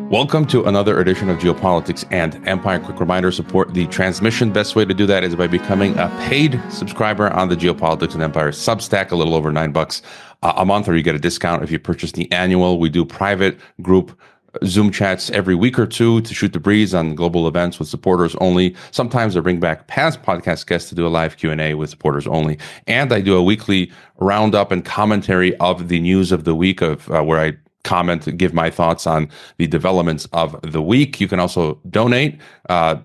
Welcome to another edition of Geopolitics and Empire. Quick reminder, support the transmission. Best way to do that is by becoming a paid subscriber on the Geopolitics and Empire Substack, a little over $9 a month, or you get a discount if you purchase the annual. We do private group Zoom chats every week or two to shoot the breeze on global events with supporters only. Sometimes I bring back past podcast guests to do a live Q&A with supporters only. And I do a weekly roundup and commentary of the news of the week, of where I comment and give my thoughts on the developments of the week. You can also donate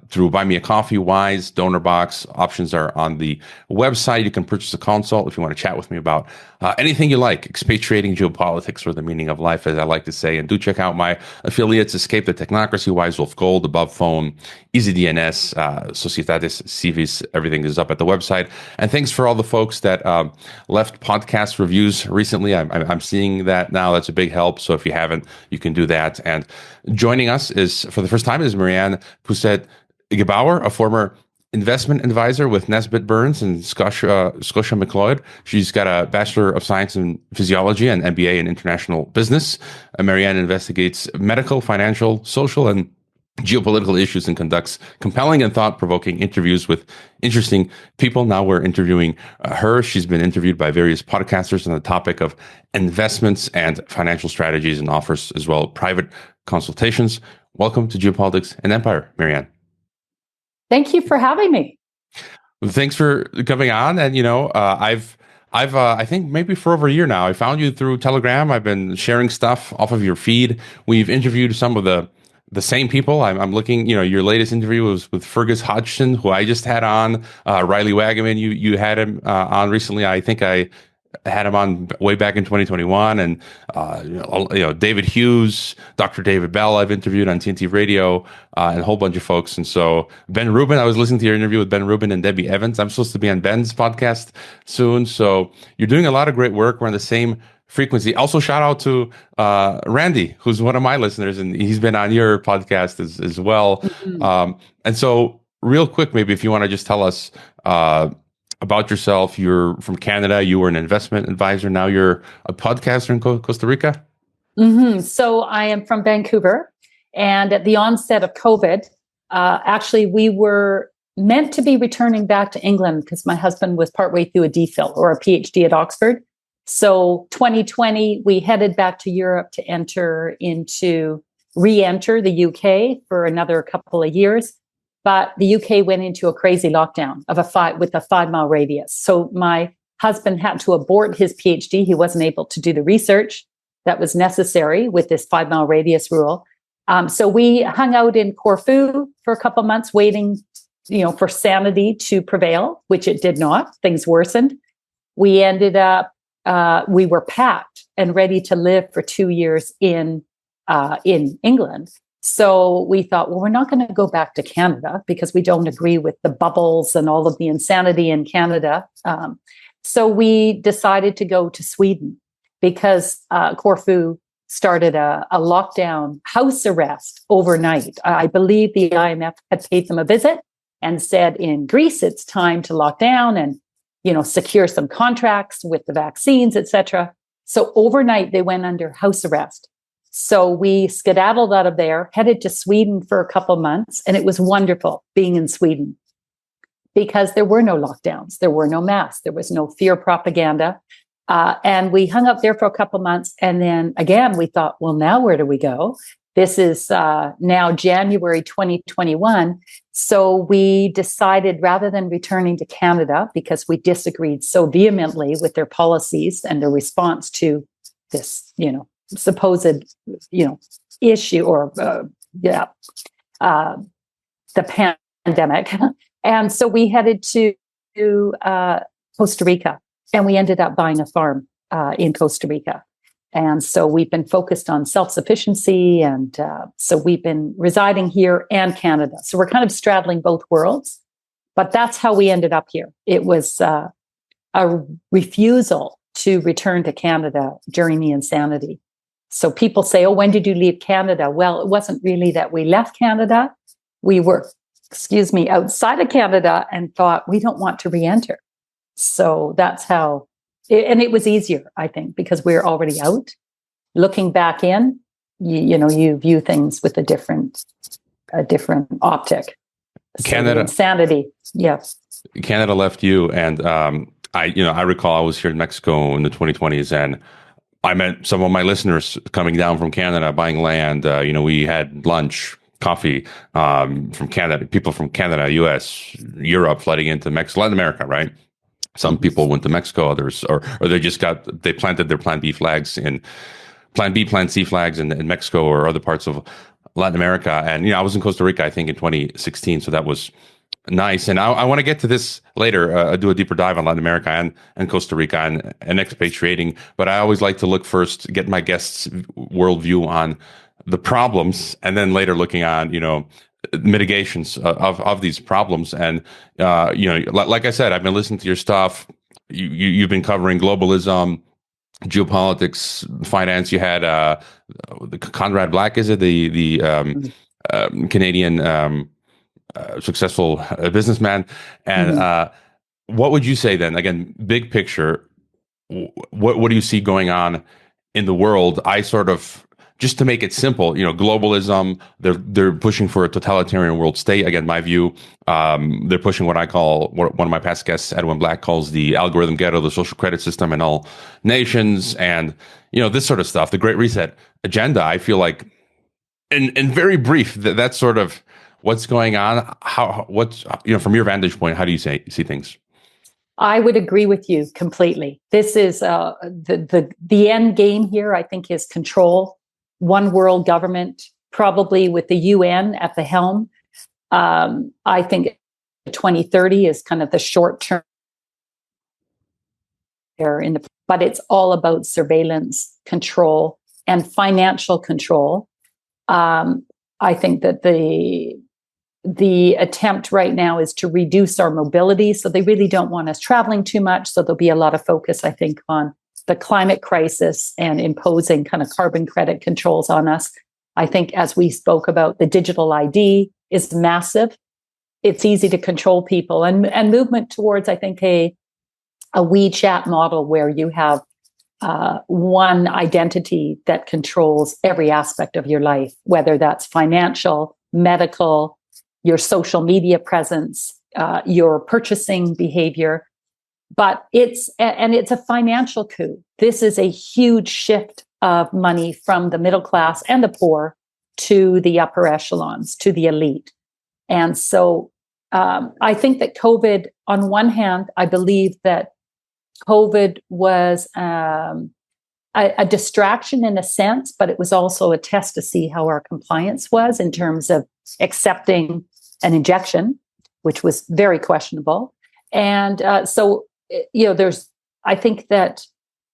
through Buy Me a Coffee, Wise, Donor Box. Options are on the website. You can purchase a consult if you want to chat with me about anything you like. Expatriating, geopolitics, or the meaning of life, as I like to say. And do check out my affiliates: Escape the Technocracy, Wise Wolf Gold, Above Phone, EasyDNS, Societatis Civis. Everything is up at the website. And thanks for all the folks that left podcast reviews recently. I'm seeing that now. That's a big help. So if you haven't, you can do that. And joining us is, for the first time, is Maryann Gebauer, a former investment advisor with Nesbitt Burns and Scotia McLeod. She's got a Bachelor of Science in Physiology and MBA in International Business. Maryann investigates medical, financial, social, and geopolitical issues and conducts compelling and thought-provoking interviews with interesting people. Now we're interviewing her. She's been interviewed by various podcasters on the topic of investments and financial strategies, and offers as well private consultations. Welcome to Geopolitics and Empire, Maryann. Thank you for having me. Thanks for coming on. And I've I think maybe for over a year now, I found you through Telegram. I've been sharing stuff off of your feed. We've interviewed some of the same people. I'm looking, your latest interview was with Fergus Hodgson, who I just had on. Riley Wagaman, you had him on recently. I think I had him on way back in 2021. And, David Hughes, Dr. David Bell, I've interviewed on TNT Radio, and a whole bunch of folks. And so Ben Rubin, I was listening to your interview with Ben Rubin and Debbie Evans. I'm supposed to be on Ben's podcast soon. So you're doing a lot of great work. We're on the same frequency. Also, shout out to Randy, who's one of my listeners, and he's been on your podcast as well. Mm-hmm. And so real quick, maybe if you want to just tell us about yourself. You're from Canada. You were an investment advisor. Now you're a podcaster in Costa Rica. Mm-hmm. So I am from Vancouver. And at the onset of COVID, actually, we were meant to be returning back to England because my husband was partway through a DPhil or a PhD at Oxford. So 2020, we headed back to Europe to re-enter the UK for another couple of years. But the UK went into a crazy lockdown with a 5-mile radius. So my husband had to abort his PhD. He wasn't able to do the research that was necessary with this 5-mile radius rule. So we hung out in Corfu for a couple of months, waiting, for sanity to prevail, which it did not. Things worsened. We ended up, we were packed and ready to live for 2 years in England. So we thought, well, we're not going to go back to Canada because we don't agree with the bubbles and all of the insanity in Canada. So we decided to go to Sweden because Corfu started a lockdown, house arrest overnight. I believe the IMF had paid them a visit and said, in Greece, it's time to lock down and, secure some contracts with the vaccines, etc. So overnight, they went under house arrest. So we skedaddled out of there, headed to Sweden for a couple months, and it was wonderful being in Sweden because there were no lockdowns, there were no masks, there was no fear propaganda. And we hung up there for a couple months, and then again, we thought, well, now where do we go? This is now January 2021. So we decided, rather than returning to Canada, because we disagreed so vehemently with their policies and their response to this, supposed, issue or, the pandemic. And so we headed to Costa Rica, and we ended up buying a farm in Costa Rica. And so we've been focused on self-sufficiency. And so we've been residing here and Canada. So we're kind of straddling both worlds, but that's how we ended up here. It was a refusal to return to Canada during the insanity. So people say, oh, when did you leave Canada? Well, it wasn't really that we left Canada. We were, outside of Canada and thought, we don't want to re-enter. So that's how, and it was easier, I think, because we're already out. Looking back in, you view things with a different optic. Canada, insanity. Yes. Canada left you, and I recall I was here in Mexico in the 2020s, and I met some of my listeners coming down from Canada, buying land. We had lunch, coffee from Canada, people from Canada, U.S., Europe, flooding into Mexico, Latin America, right? Some people went to Mexico, others, or they planted their Plan B flags in Plan B, Plan C flags in Mexico or other parts of Latin America. And, I was in Costa Rica, I think, in 2016. So that was nice. And I want to get to this later, do a deeper dive on Latin America and Costa Rica and expatriating. But I always like to look first, get my guests' worldview on the problems, and then later looking on, mitigations of these problems. And, like I said, I've been listening to your stuff. You've been covering globalism, geopolitics, finance. You had Conrad Black, is it the Canadian successful businessman? And what would you say then? Again, big picture. What do you see going on in the world? I sort of, just to make it simple, globalism, they're pushing for a totalitarian world state. Again, my view, they're pushing what I call, what one of my past guests, Edwin Black, calls the algorithm ghetto, the social credit system in all nations, and this sort of stuff. The Great Reset agenda. I feel like, in very brief, that's sort of what's going on. What's from your vantage point, how do you see things? I would agree with you completely. This is the end game here. I think is control. One world government, probably with the UN at the helm. I think 2030 is kind of the short term but it's all about surveillance, control, and financial control. I think that the attempt right now is to reduce our mobility. So they really don't want us traveling too much. So there'll be a lot of focus, I think, on the climate crisis and imposing kind of carbon credit controls on us. I think, as we spoke about, the digital ID is massive. It's easy to control people, and movement towards, I think, a WeChat model where you have one identity that controls every aspect of your life, whether that's financial, medical, your social media presence, your purchasing behavior. But it's a financial coup. This is a huge shift of money from the middle class and the poor to the upper echelons, to the elite. And so I think that COVID, on one hand, I believe that COVID was a distraction in a sense, but it was also a test to see how our compliance was in terms of accepting an injection, which was very questionable. And so I think that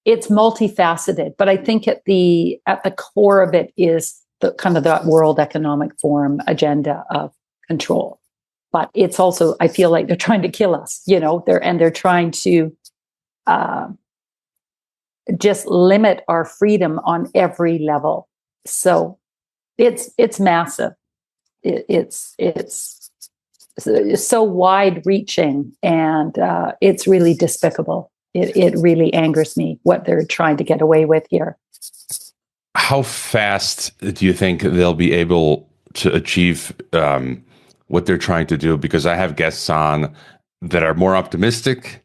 it's multifaceted, but I think at the core of it is the kind of that World Economic Forum agenda of control. But it's also, I feel like they're trying to kill us, they're trying to just limit our freedom on every level. So it's massive. It's so wide reaching, and it's really despicable. It really angers me what they're trying to get away with here. How fast do you think they'll be able to achieve what they're trying to do? Because I have guests on that are more optimistic,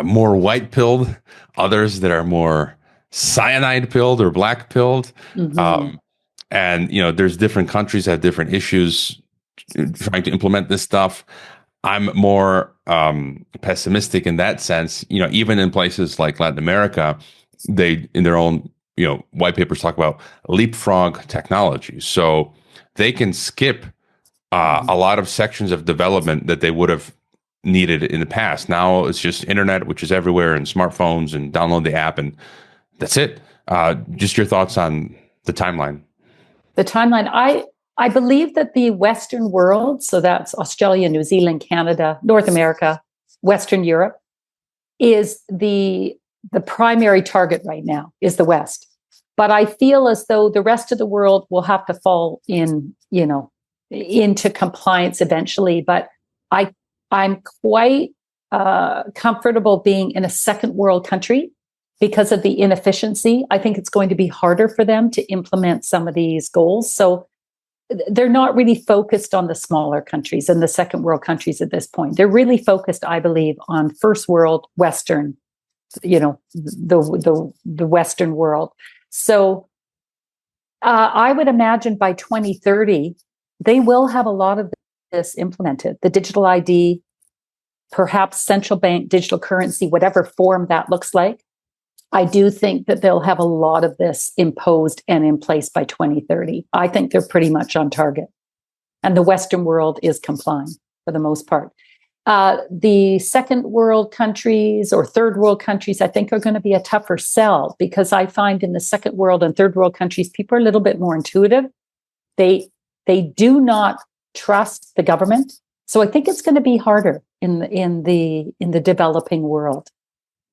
more white-pilled, others that are more cyanide-pilled or black-pilled. Mm-hmm. And, there's different countries that have different issues trying to implement this stuff. I'm more pessimistic in that sense. Even in places like Latin America, they, in their own, white papers, talk about leapfrog technology. So they can skip a lot of sections of development that they would have needed in the past. Now it's just internet, which is everywhere, and smartphones, and download the app, and that's it. Just your thoughts on the timeline. The timeline. I believe that the Western world, so that's Australia, New Zealand, Canada, North America, Western Europe, is the primary target right now, is the West. But I feel as though the rest of the world will have to fall in, into compliance eventually. But I'm quite comfortable being in a second world country because of the inefficiency. I think it's going to be harder for them to implement some of these goals. So they're not really focused on the smaller countries and the second world countries at this point. They're really focused, I believe, on first world, Western, the Western world. So I would imagine by 2030, they will have a lot of this implemented. The digital ID, perhaps central bank digital currency, whatever form that looks like. I do think that they'll have a lot of this imposed and in place by 2030. I think they're pretty much on target. And the Western world is complying for the most part. The second world countries or third world countries, I think, are going to be a tougher sell, because I find in the second world and third world countries, people are a little bit more intuitive. They do not trust the government. So I think it's going to be harder in the developing world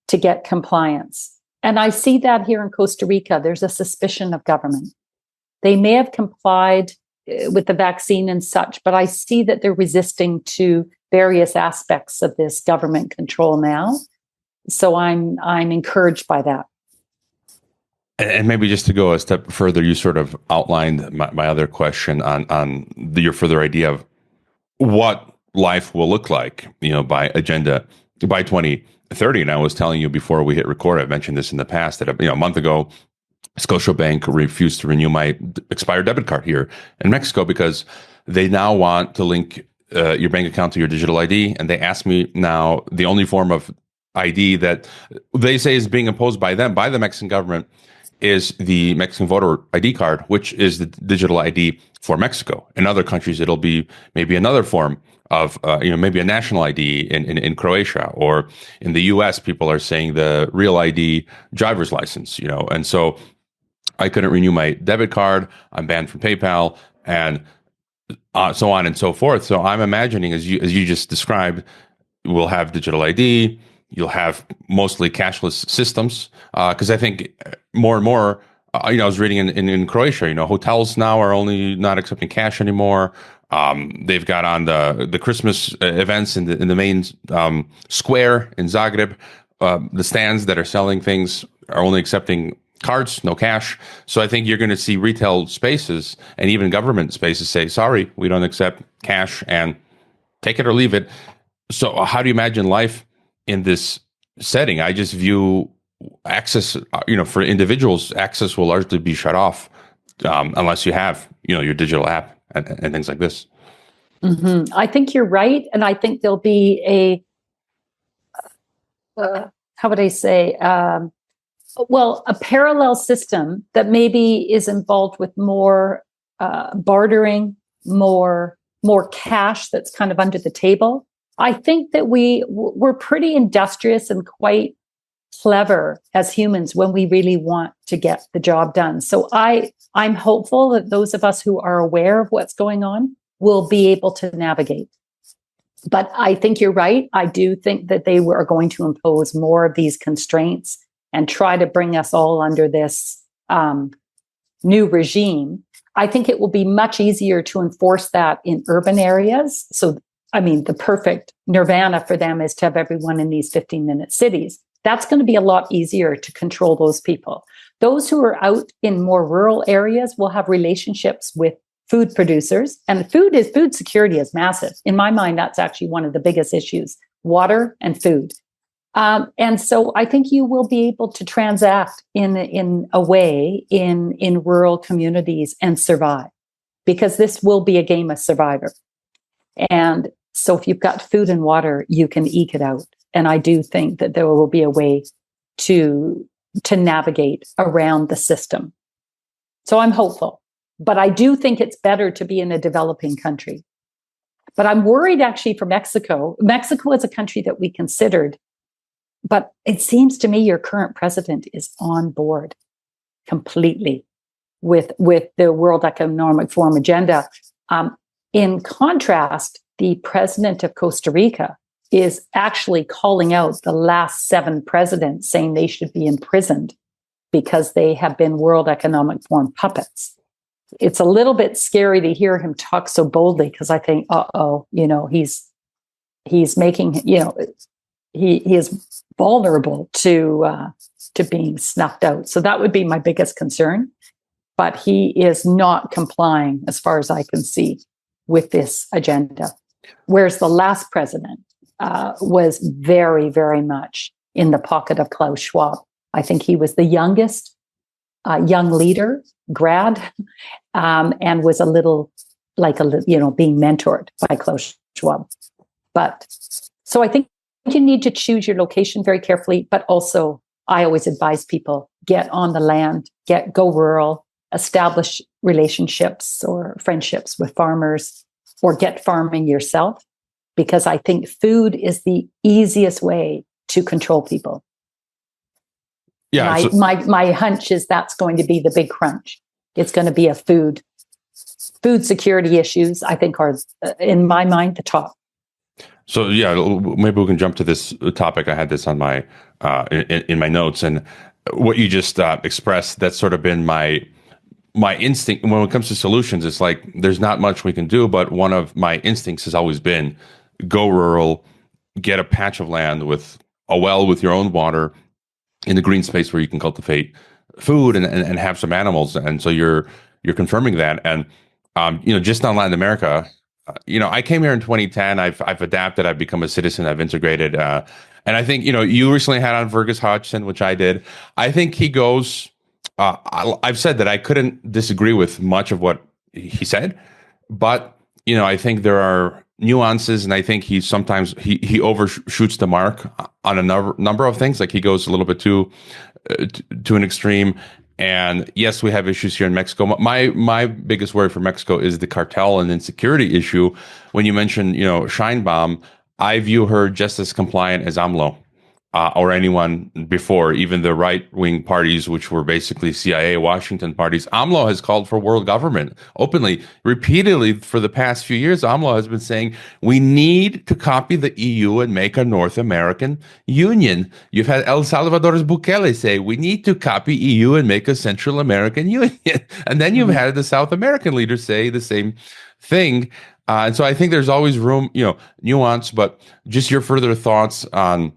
to get compliance. And I see that here in Costa Rica. There's a suspicion of government. They may have complied with the vaccine and such, but I see that they're resisting to various aspects of this government control now. So I'm encouraged by that. And maybe just to go a step further, you sort of outlined my other question on your further idea of what life will look like, by agenda by 2030. And I was telling you before we hit record, I've mentioned this in the past, that a month ago, Scotiabank refused to renew my expired debit card here in Mexico because they now want to link your bank account to your digital ID. And they asked me now, the only form of ID that they say is being imposed by them, by the Mexican government, is the Mexican voter ID card, which is the digital ID for Mexico. In other countries, it'll be maybe another form of, maybe a national ID in Croatia, or in the US, people are saying the real ID driver's license, and so I couldn't renew my debit card. I'm banned from PayPal, and so on and so forth. So I'm imagining, as you just described, we'll have digital ID. You'll have mostly cashless systems, because I think more and more, I was reading in Croatia, hotels now are only not accepting cash anymore. They've got on the Christmas events in the main square in Zagreb. The stands that are selling things are only accepting cards, no cash. So I think you're going to see retail spaces and even government spaces say, sorry, we don't accept cash, and take it or leave it. So how do you imagine life in this setting? I just view access, for individuals, access will largely be shut off unless you have, your digital app and things like this. Mm-hmm. I think you're right. And I think there'll be how would I say, a parallel system that maybe is involved with more bartering, more cash that's kind of under the table. I think that we're pretty industrious and quite clever as humans when we really want to get the job done. So I'm hopeful that those of us who are aware of what's going on will be able to navigate. But I think you're right. I do think that they are going to impose more of these constraints and try to bring us all under this new regime. I think it will be much easier to enforce that in urban areas. So, the perfect nirvana for them is to have everyone in these 15-minute cities. That's going to be a lot easier to control those people. Those who are out in more rural areas will have relationships with food producers, and food security is massive. In my mind, that's actually one of the biggest issues: water and food. And so I think you will be able to transact in a way in rural communities and survive, because this will be a game of survivor. And so if you've got food and water, you can eke it out. And I do think that there will be a way to navigate around the system. So I'm hopeful. But I do think it's better to be in a developing country. But I'm worried actually for Mexico. Mexico is a country that we considered. But it seems to me your current president is on board completely with the World Economic Forum agenda. In contrast, the president of Costa Rica is actually calling out the last 7 presidents, saying they should be imprisoned because they have been World Economic Forum puppets. It's a little bit scary to hear him talk so boldly, because I think, he's making, he is vulnerable to being snuffed out. So that would be my biggest concern. But he is not complying, as far as I can see, with this agenda. Whereas the last president was very, very much in the pocket of Klaus Schwab. I think he was the youngest young leader, grad, and was a little being mentored by Klaus Schwab. But so I think you need to choose your location very carefully. But also, I always advise people, get on the land, go rural, establish relationships or friendships with farmers, or get farming yourself, because I think food is the easiest way to control people. Yeah, my hunch is that's going to be the big crunch. It's going to be a food security issues, I think, are in my mind the top. So yeah, maybe we can jump to this topic. I had this on my in my notes, and what you just expressed, that's sort of been my instinct when it comes to solutions. It's like there's not much we can do, but one of my instincts has always been go rural, get a patch of land with a well with your own water in the green space where you can cultivate food and have some animals. And so you're confirming that. And just on Latin America, I came here in 2010. I've adapted. I've become a citizen. I've integrated. And I think you recently had on Fergus Hodgson, which I did. I think he goes. I've said that I couldn't disagree with much of what he said, but I think there are nuances, and I think he sometimes he overshoots the mark on a number of things. Like he goes a little bit too an extreme. And yes, we have issues here in Mexico. My biggest worry for Mexico is the cartel and insecurity issue. When you mentioned Sheinbaum, I view her just as compliant as AMLO. Or anyone before, even the right-wing parties, which were basically CIA, Washington parties. AMLO has called for world government openly, repeatedly for the past few years. AMLO has been saying we need to copy the EU and make a North American Union. You've had El Salvador's Bukele say we need to copy EU and make a Central American Union. And then you've had the South American leaders say the same thing. And so I think there's always room, nuance, but just your further thoughts on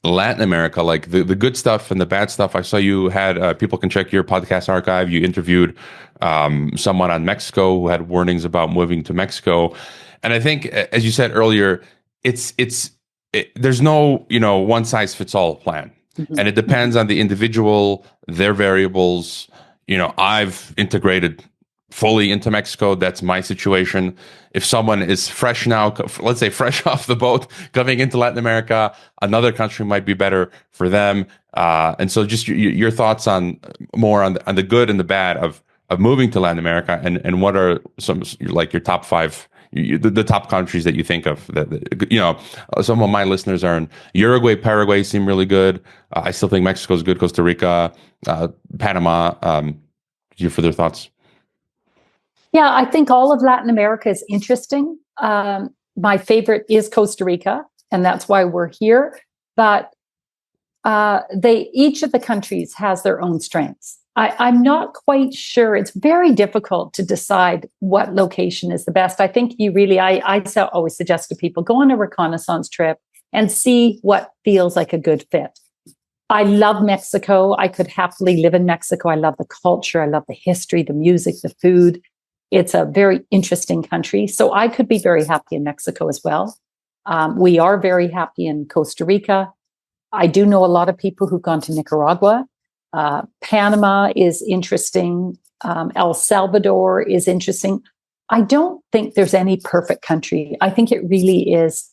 Latin America, like the good stuff and the bad stuff. I saw you had people can check your podcast archive. You interviewed someone on Mexico who had warnings about moving to Mexico, and I think, as you said earlier, there's no one size fits all plan, and it depends on the individual, their variables. I've integrated fully into Mexico. That's my situation. If someone is fresh now, let's say fresh off the boat, coming into Latin America, another country might be better for them. And so just your thoughts on the good and the bad of moving to Latin America, and what are some, like, your top five, the top countries that you think of that some of my listeners are in Uruguay, Paraguay seem really good. I still think Mexico is good. Costa Rica, Panama. Your further thoughts? Yeah, I think all of Latin America is interesting. My favorite is Costa Rica, and that's why we're here. But each of the countries has their own strengths. I'm not quite sure. It's very difficult to decide what location is the best. I think I always suggest to people, go on a reconnaissance trip and see what feels like a good fit. I love Mexico. I could happily live in Mexico. I love the culture. I love the history, the music, the food. It's a very interesting country. So I could be very happy in Mexico as well. We are very happy in Costa Rica. I do know a lot of people who've gone to Nicaragua. Panama is interesting. El Salvador is interesting. I don't think there's any perfect country. I think it really is,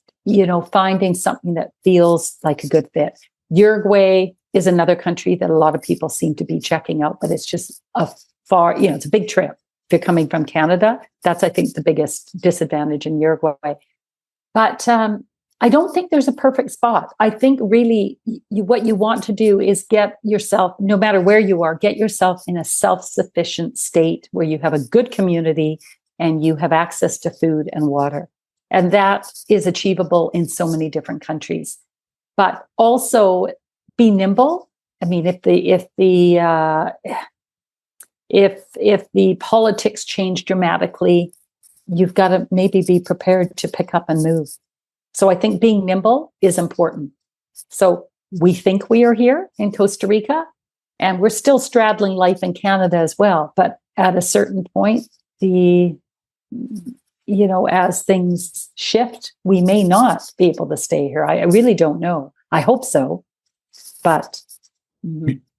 finding something that feels like a good fit. Uruguay is another country that a lot of people seem to be checking out, but it's just it's a big trip. If you're coming from Canada, that's, I think, the biggest disadvantage in Uruguay. But I don't think there's a perfect spot. I think really what you want to do is get yourself, no matter where you are, get yourself in a self-sufficient state where you have a good community and you have access to food and water. And that is achievable in so many different countries. But also be nimble. I mean, if the politics change dramatically, you've got to maybe be prepared to pick up and move. So I think being nimble is important. So we think we are here in Costa Rica, and we're still straddling life in Canada as well. But at a certain point, as things shift, we may not be able to stay here. I really don't know. I hope so, but.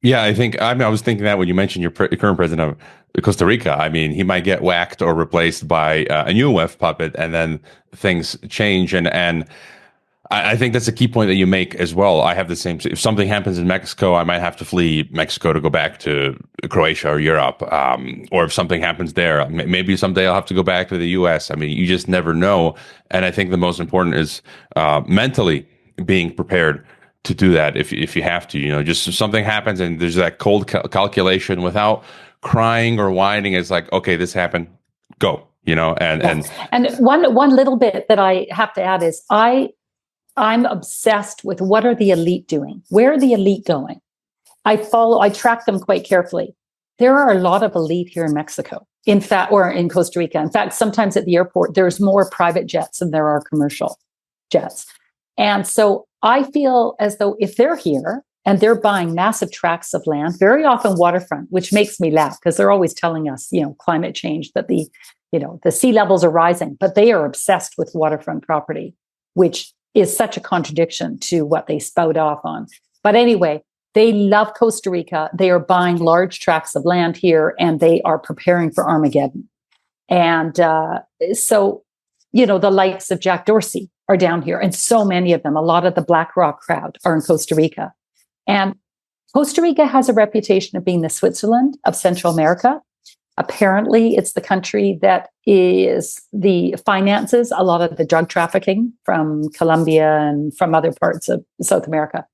Yeah, I was thinking that when you mentioned your current president of Costa Rica, I mean, he might get whacked or replaced by a new UF puppet, and then things change. And I think that's a key point that you make as well. I have the same. If something happens in Mexico, I might have to flee Mexico to go back to Croatia or Europe. Or if something happens there, maybe someday I'll have to go back to the US. I mean, you just never know. And I think the most important is mentally being prepared to do that if you have to. Just if something happens and there's that cold calculation without crying or whining. It's like, okay, this happened, go. And one little bit that I have to add is I'm obsessed with what are the elite doing? Where are the elite going? I track them quite carefully. There are a lot of elite here in Mexico, in fact, or in Costa Rica. In fact, sometimes at the airport, there's more private jets than there are commercial jets. And so I feel as though if they're here and they're buying massive tracts of land, very often waterfront, which makes me laugh because they're always telling us, climate change, that the sea levels are rising, but they are obsessed with waterfront property, which is such a contradiction to what they spout off on. But anyway, they love Costa Rica. They are buying large tracts of land here, and they are preparing for Armageddon. And so, the likes of Jack Dorsey are down here, and so many of them, a lot of the BlackRock crowd are in Costa Rica. And Costa Rica has a reputation of being the Switzerland of Central America. Apparently, it's the country that finances a lot of the drug trafficking from Colombia and from other parts of South America,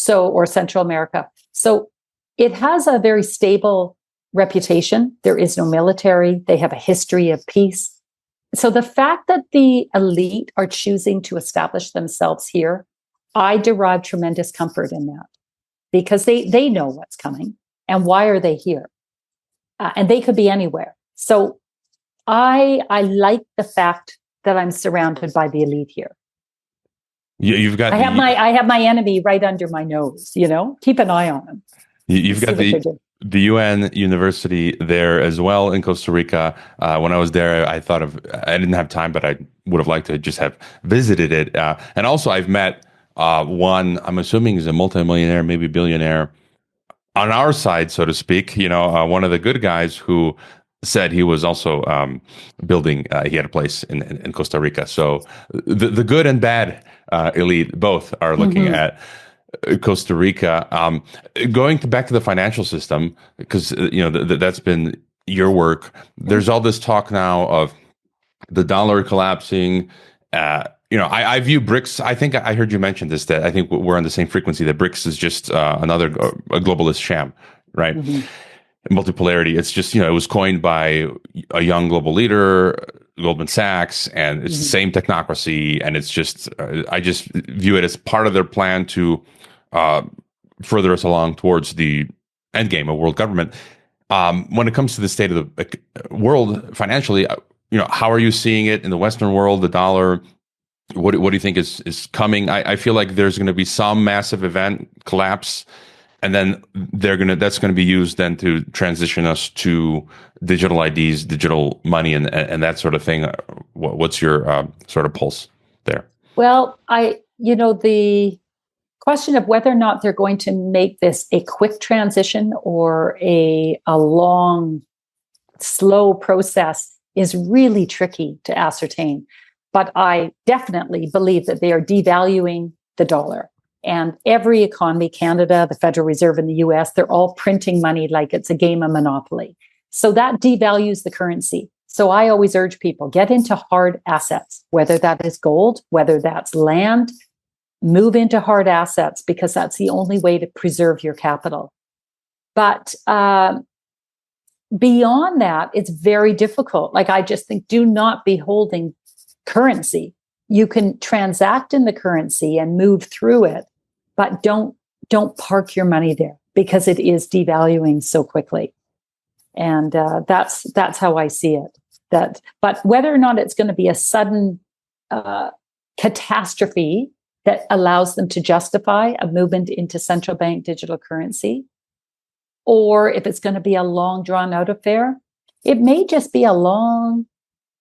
or Central America. So it has a very stable reputation. There is no military. They have a history of peace. So the fact that the elite are choosing to establish themselves here, I derive tremendous comfort in that, because they know what's coming and why are they here. And they could be anywhere. So I like the fact that I'm surrounded by the elite here. You've got. I have my enemy right under my nose. Keep an eye on him. You've got the UN University there as well in Costa Rica. When I was there, I didn't have time, but I would have liked to just have visited it. And also, I've met one. I'm assuming he's a multimillionaire, maybe billionaire, on our side, so to speak, one of the good guys who said he was also building, he had a place in Costa Rica. So the good and bad elite both are looking at Costa Rica. Going back to the financial system, because that's been your work. There's all this talk now of the dollar collapsing. I view BRICS. I think I heard you mention this, that I think we're on the same frequency, that BRICS is just another a globalist sham, right? Multipolarity. It's just, it was coined by a young global leader, Goldman Sachs, and it's the same technocracy. And it's just, I just view it as part of their plan to further us along towards the endgame of world government. When it comes to the state of the world financially, how are you seeing it in the Western world, the dollar? What do you think is coming? I feel like there's going to be some massive event collapse, and then that's going to be used then to transition us to digital IDs, digital money, and that sort of thing. What's your sort of pulse there? Well, the question of whether or not they're going to make this a quick transition or a long, slow process is really tricky to ascertain. But I definitely believe that they are devaluing the dollar. And every economy, Canada, the Federal Reserve in the US, they're all printing money like it's a game of Monopoly. So that devalues the currency. So I always urge people, get into hard assets, whether that is gold, whether that's land, move into hard assets, because that's the only way to preserve your capital. But beyond that, it's very difficult. Like, I just think, do not be holding currency. You can transact in the currency and move through it, but don't park your money there, because it is devaluing so quickly. And that's how I see it. But whether or not it's going to be a sudden catastrophe that allows them to justify a movement into central bank digital currency, or if it's going to be a long drawn out affair, it may just be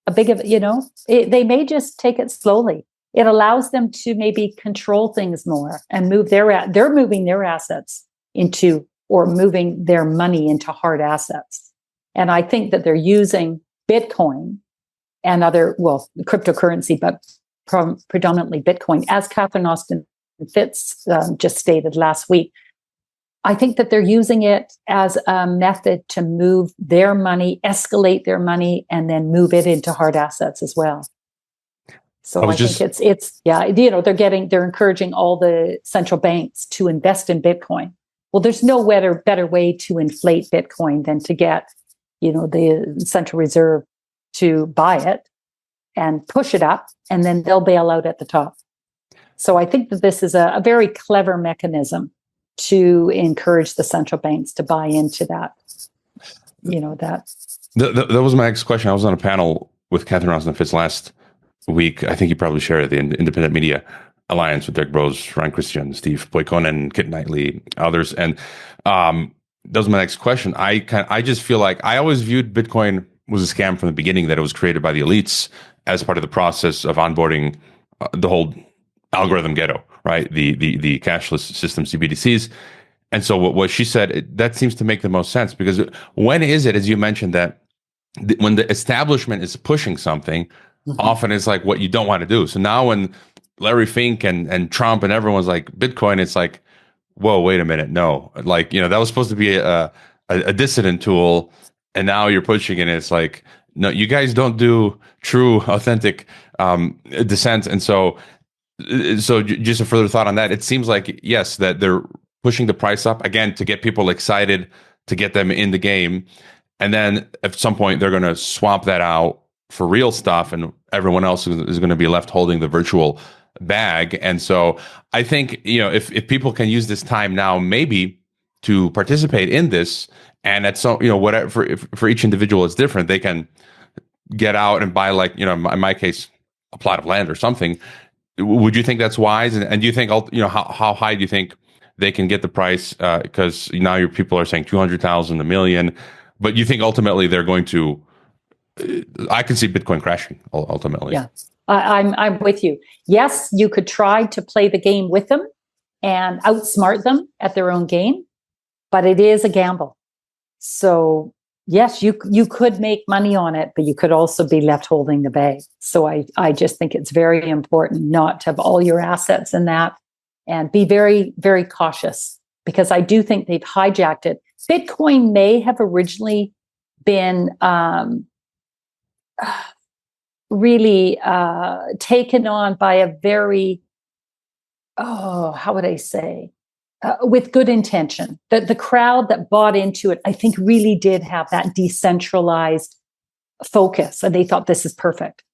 they may just take it slowly. It allows them to maybe control things more and they're moving their assets into, or moving their money into hard assets. And I think that they're using Bitcoin and other, cryptocurrency, but predominantly Bitcoin, as Catherine Austin Fitts just stated last week. I think that they're using it as a method to move their money, escalate their money, and then move it into hard assets as well. So I think they're encouraging all the central banks to invest in Bitcoin. Well, there's no better way to inflate Bitcoin than to get, the Central Reserve to buy it and push it up, and then they'll bail out at the top. So I think that this is a very clever mechanism to encourage the central banks to buy into that. That was my next question. I was on a panel with Catherine Austin Fitts last week. I think you probably shared it, the Independent Media Alliance, with Derek Brose, Ryan Christian, Steve Boykonen, Kit Knightley, others. And that was my next question. I just feel like I always viewed Bitcoin was a scam from the beginning, that it was created by the elites as part of the process of onboarding the whole algorithm ghetto, right? The cashless system, CBDCs. And so what she said, that seems to make the most sense, because when is it, as you mentioned, that when the establishment is pushing something, often it's like what you don't want to do. So now when Larry Fink and Trump and everyone's like Bitcoin, it's like, whoa, wait a minute. No, like, that was supposed to be a dissident tool. And now you're pushing it. And it's like, no, you guys don't do true, authentic dissent. And so just a further thought on that, it seems like, yes, that they're pushing the price up again to get people excited, to get them in the game. And then at some point they're going to swap that out for real stuff, and everyone else is going to be left holding the virtual bag. And so I think, if people can use this time now, maybe to participate in this, and at some, whatever, for each individual it's different, they can get out and buy, like, in my case, a plot of land or something. Would you think that's wise? And do you think, how high do you think they can get the price? Because now your people are saying 200,000, a million, but you think ultimately they're going to, I can see Bitcoin crashing ultimately. Yeah, I'm with you. Yes, you could try to play the game with them and outsmart them at their own game, but it is a gamble. So yes, you could make money on it, but you could also be left holding the bag. So I just think it's very important not to have all your assets in that, and be very, very cautious, because I do think they've hijacked it. Bitcoin may have originally been really taken on by a very, how would I say, with good intention. The crowd that bought into it, I think, really did have that decentralized focus, and they thought this is perfect.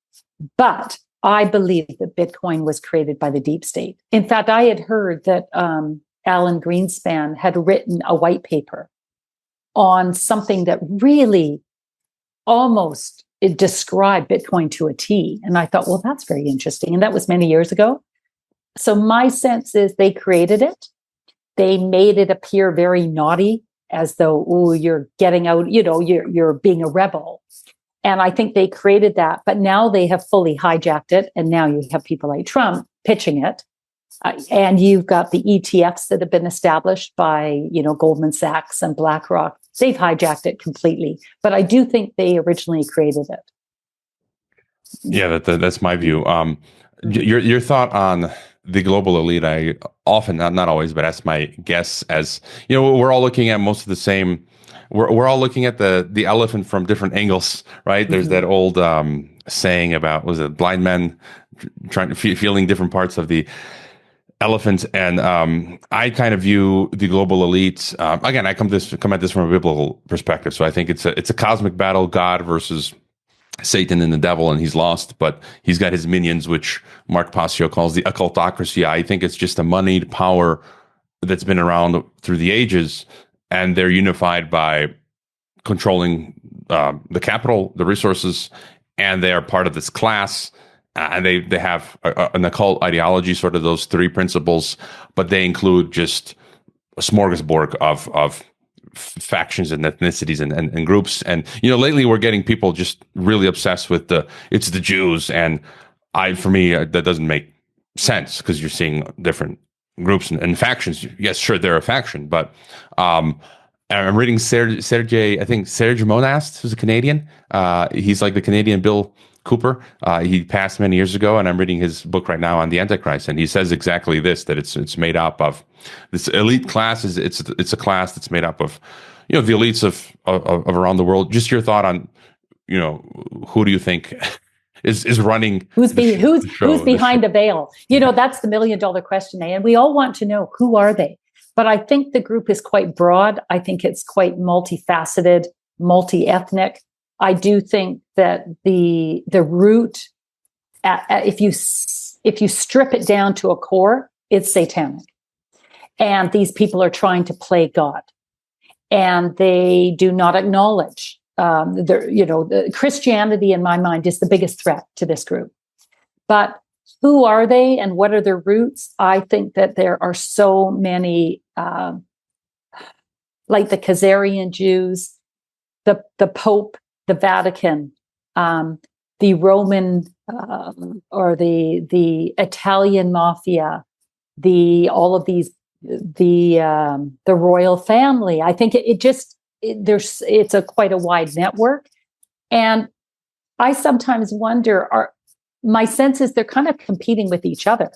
But I believe that Bitcoin was created by the deep state. In fact, I had heard that Alan Greenspan had written a white paper on something that really almost it described Bitcoin to a T. And I thought, well, that's very interesting. And that was many years ago. So my sense is they created it. They made it appear very naughty, as though, oh, you're getting out, you're being a rebel. And I think they created that, but now they have fully hijacked it. And now you have people like Trump pitching it. And you've got the ETFs that have been established by, Goldman Sachs and BlackRock. They've hijacked it completely. But I do think they originally created it. Yeah, that's my view. Your thought on the global elite, I often, not always, but that's my guess, as, we're all looking at most of the same, we're all looking at the elephant from different angles, right? There's that old saying about, was it blind men feeling different parts of the elephant? And I kind of view the global elites, again, I come at this from a biblical perspective. So I think it's a cosmic battle, God versus Satan and the devil, and he's lost, but he's got his minions, which Mark Passio calls the occultocracy. I think it's just a moneyed power that's been around through the ages, and they're unified by controlling the capital, the resources, and they are part of this class. and they have an occult ideology, sort of those three principles, but they include just a smorgasbord of factions and ethnicities and groups. And lately we're getting people just really obsessed with it's the Jews, and for me that doesn't make sense, because you're seeing different groups and factions. Yes, sure, they're a faction, but I'm reading Sergey, I think Serge Monast, who's a Canadian. He's like the Canadian Bill Cooper. He passed many years ago, and I'm reading his book right now on the Antichrist, and he says exactly this: that it's made up of this elite class. It's a class that's made up of the elites of around the world. Just your thought on who do you think is running? Who's behind the veil? That's the $1 million question, and we all want to know, who are they? But I think the group is quite broad. I think it's quite multifaceted, multi-ethnic. I do think that the root, if you strip it down to a core, it's satanic. And these people are trying to play God, and they do not acknowledge the Christianity, in my mind, is the biggest threat to this group. But who are they and what are their roots? I think that there are so many, like the Khazarian Jews, the Pope, the Vatican, the Roman or the Italian mafia, all of these, the royal family. I think it's quite a wide network, and I sometimes wonder, my sense is they're kind of competing with each other.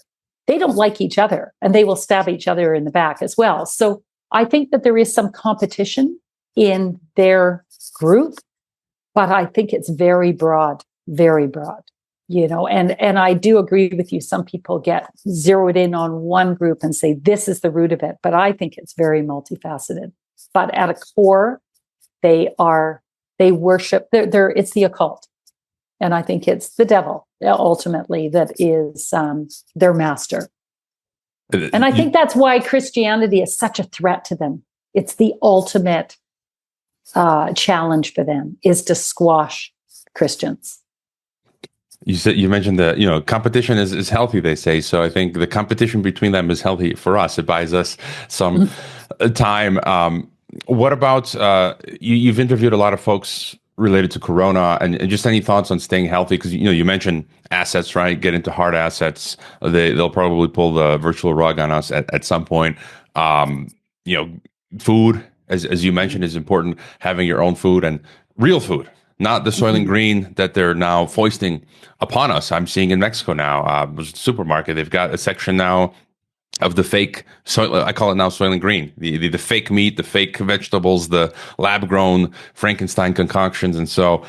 They don't like each other, and they will stab each other in the back as well. So I think that there is some competition in their group, but I think it's very broad, and I do agree with you. Some people get zeroed in on one group and say, this is the root of it. But I think it's very multifaceted. But at a core, they worship, it's the occult. And I think it's the devil, ultimately, that is their master. And I think that's why Christianity is such a threat to them. It's the ultimate challenge for them, is to squash Christians. You mentioned that competition is healthy, they say. So I think the competition between them is healthy for us. It buys us some time. What about you've interviewed a lot of folks related to Corona, and just any thoughts on staying healthy? Because you mentioned assets, right? Get into hard assets. They'll probably pull the virtual rug on us at some point. Food, as you mentioned, is important. Having your own food, and real food, not the Soylent Green that they're now foisting upon us. I'm seeing in Mexico now, supermarket, they've got a section now of the fake, I call it now Soylent Green, the fake meat, the fake vegetables, the lab-grown Frankenstein concoctions. And so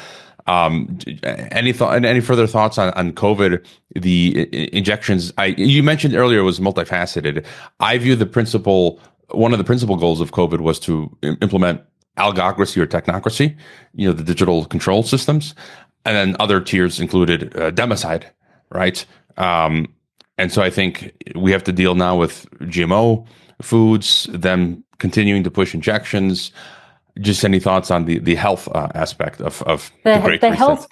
any further thoughts on COVID, the injections? You mentioned earlier it was multifaceted. I view one of the principal goals of COVID was to implement algocracy or technocracy, the digital control systems. And then other tiers included democide, right? And so I think we have to deal now with GMO foods, them continuing to push injections. Just any thoughts on the health aspect of the Great Reset? Health?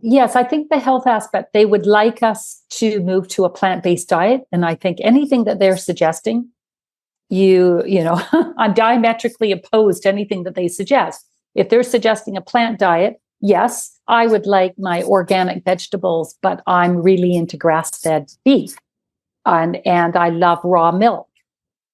Yes, I think the health aspect, they would like us to move to a plant-based diet. And I think anything that they're suggesting, I'm diametrically opposed to anything that they suggest. If they're suggesting a plant diet, yes, I would like my organic vegetables, but I'm really into grass-fed beef, and I love raw milk.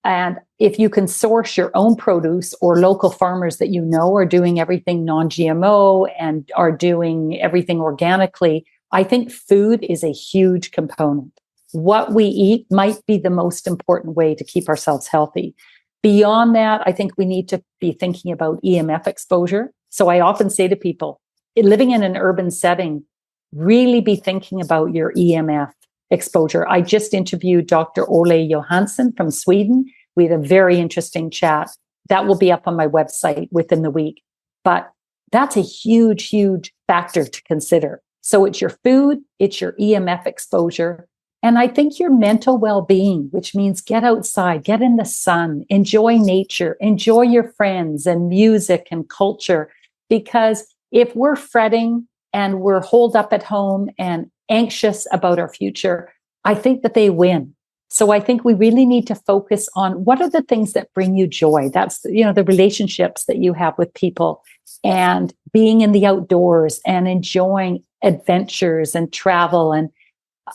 And if you can source your own produce, or local farmers that are doing everything non-GMO and are doing everything organically, I think food is a huge component. What we eat might be the most important way to keep ourselves healthy. Beyond that, I think we need to be thinking about EMF exposure. So I often say to people, living in an urban setting, really be thinking about your EMF exposure. I just interviewed Dr. Ole Johansson from Sweden. We had a very interesting chat. That will be up on my website within the week. But that's a huge, huge factor to consider. So it's your food, it's your EMF exposure, and I think your mental well-being, which means get outside, get in the sun, enjoy nature, enjoy your friends and music and culture. Because if we're fretting and we're holed up at home and anxious about our future, I think that they win. So I think we really need to focus on what are the things that bring you joy. That's, the relationships that you have with people and being in the outdoors and enjoying adventures and travel. And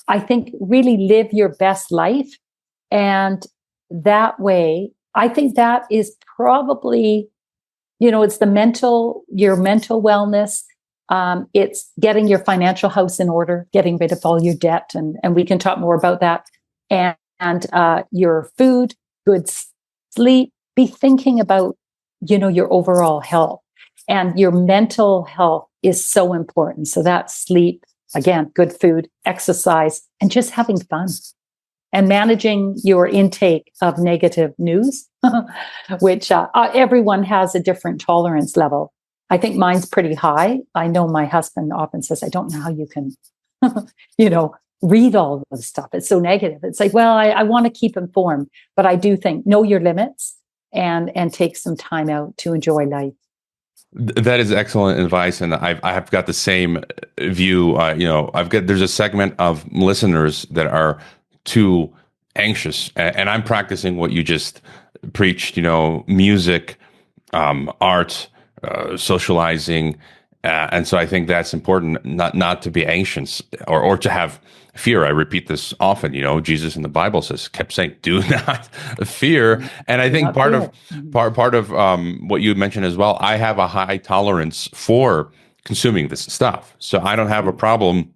I think really live your best life. And that way, I think that is probably, it's your mental wellness. It's getting your financial house in order, getting rid of all your debt. And we can talk more about that. And your food, good sleep, be thinking about, your overall health. And your mental health is so important. So that's sleep, again, good food, exercise, and just having fun. And managing your intake of negative news, which everyone has a different tolerance level. I think mine's pretty high. I know my husband often says, I don't know how you can, read all of the stuff. It's so negative. It's like, well, I want to keep informed, but I do think know your limits and take some time out to enjoy life. That is excellent advice, and I've got the same view. There's a segment of listeners that are too anxious, and I'm practicing what you just preached. Music, art, socializing, and so I think that's important. Not to be anxious or to have fear. I repeat this often. Jesus in the Bible kept saying, "Do not fear." And I think part of what you mentioned as well. I have a high tolerance for consuming this stuff, so I don't have a problem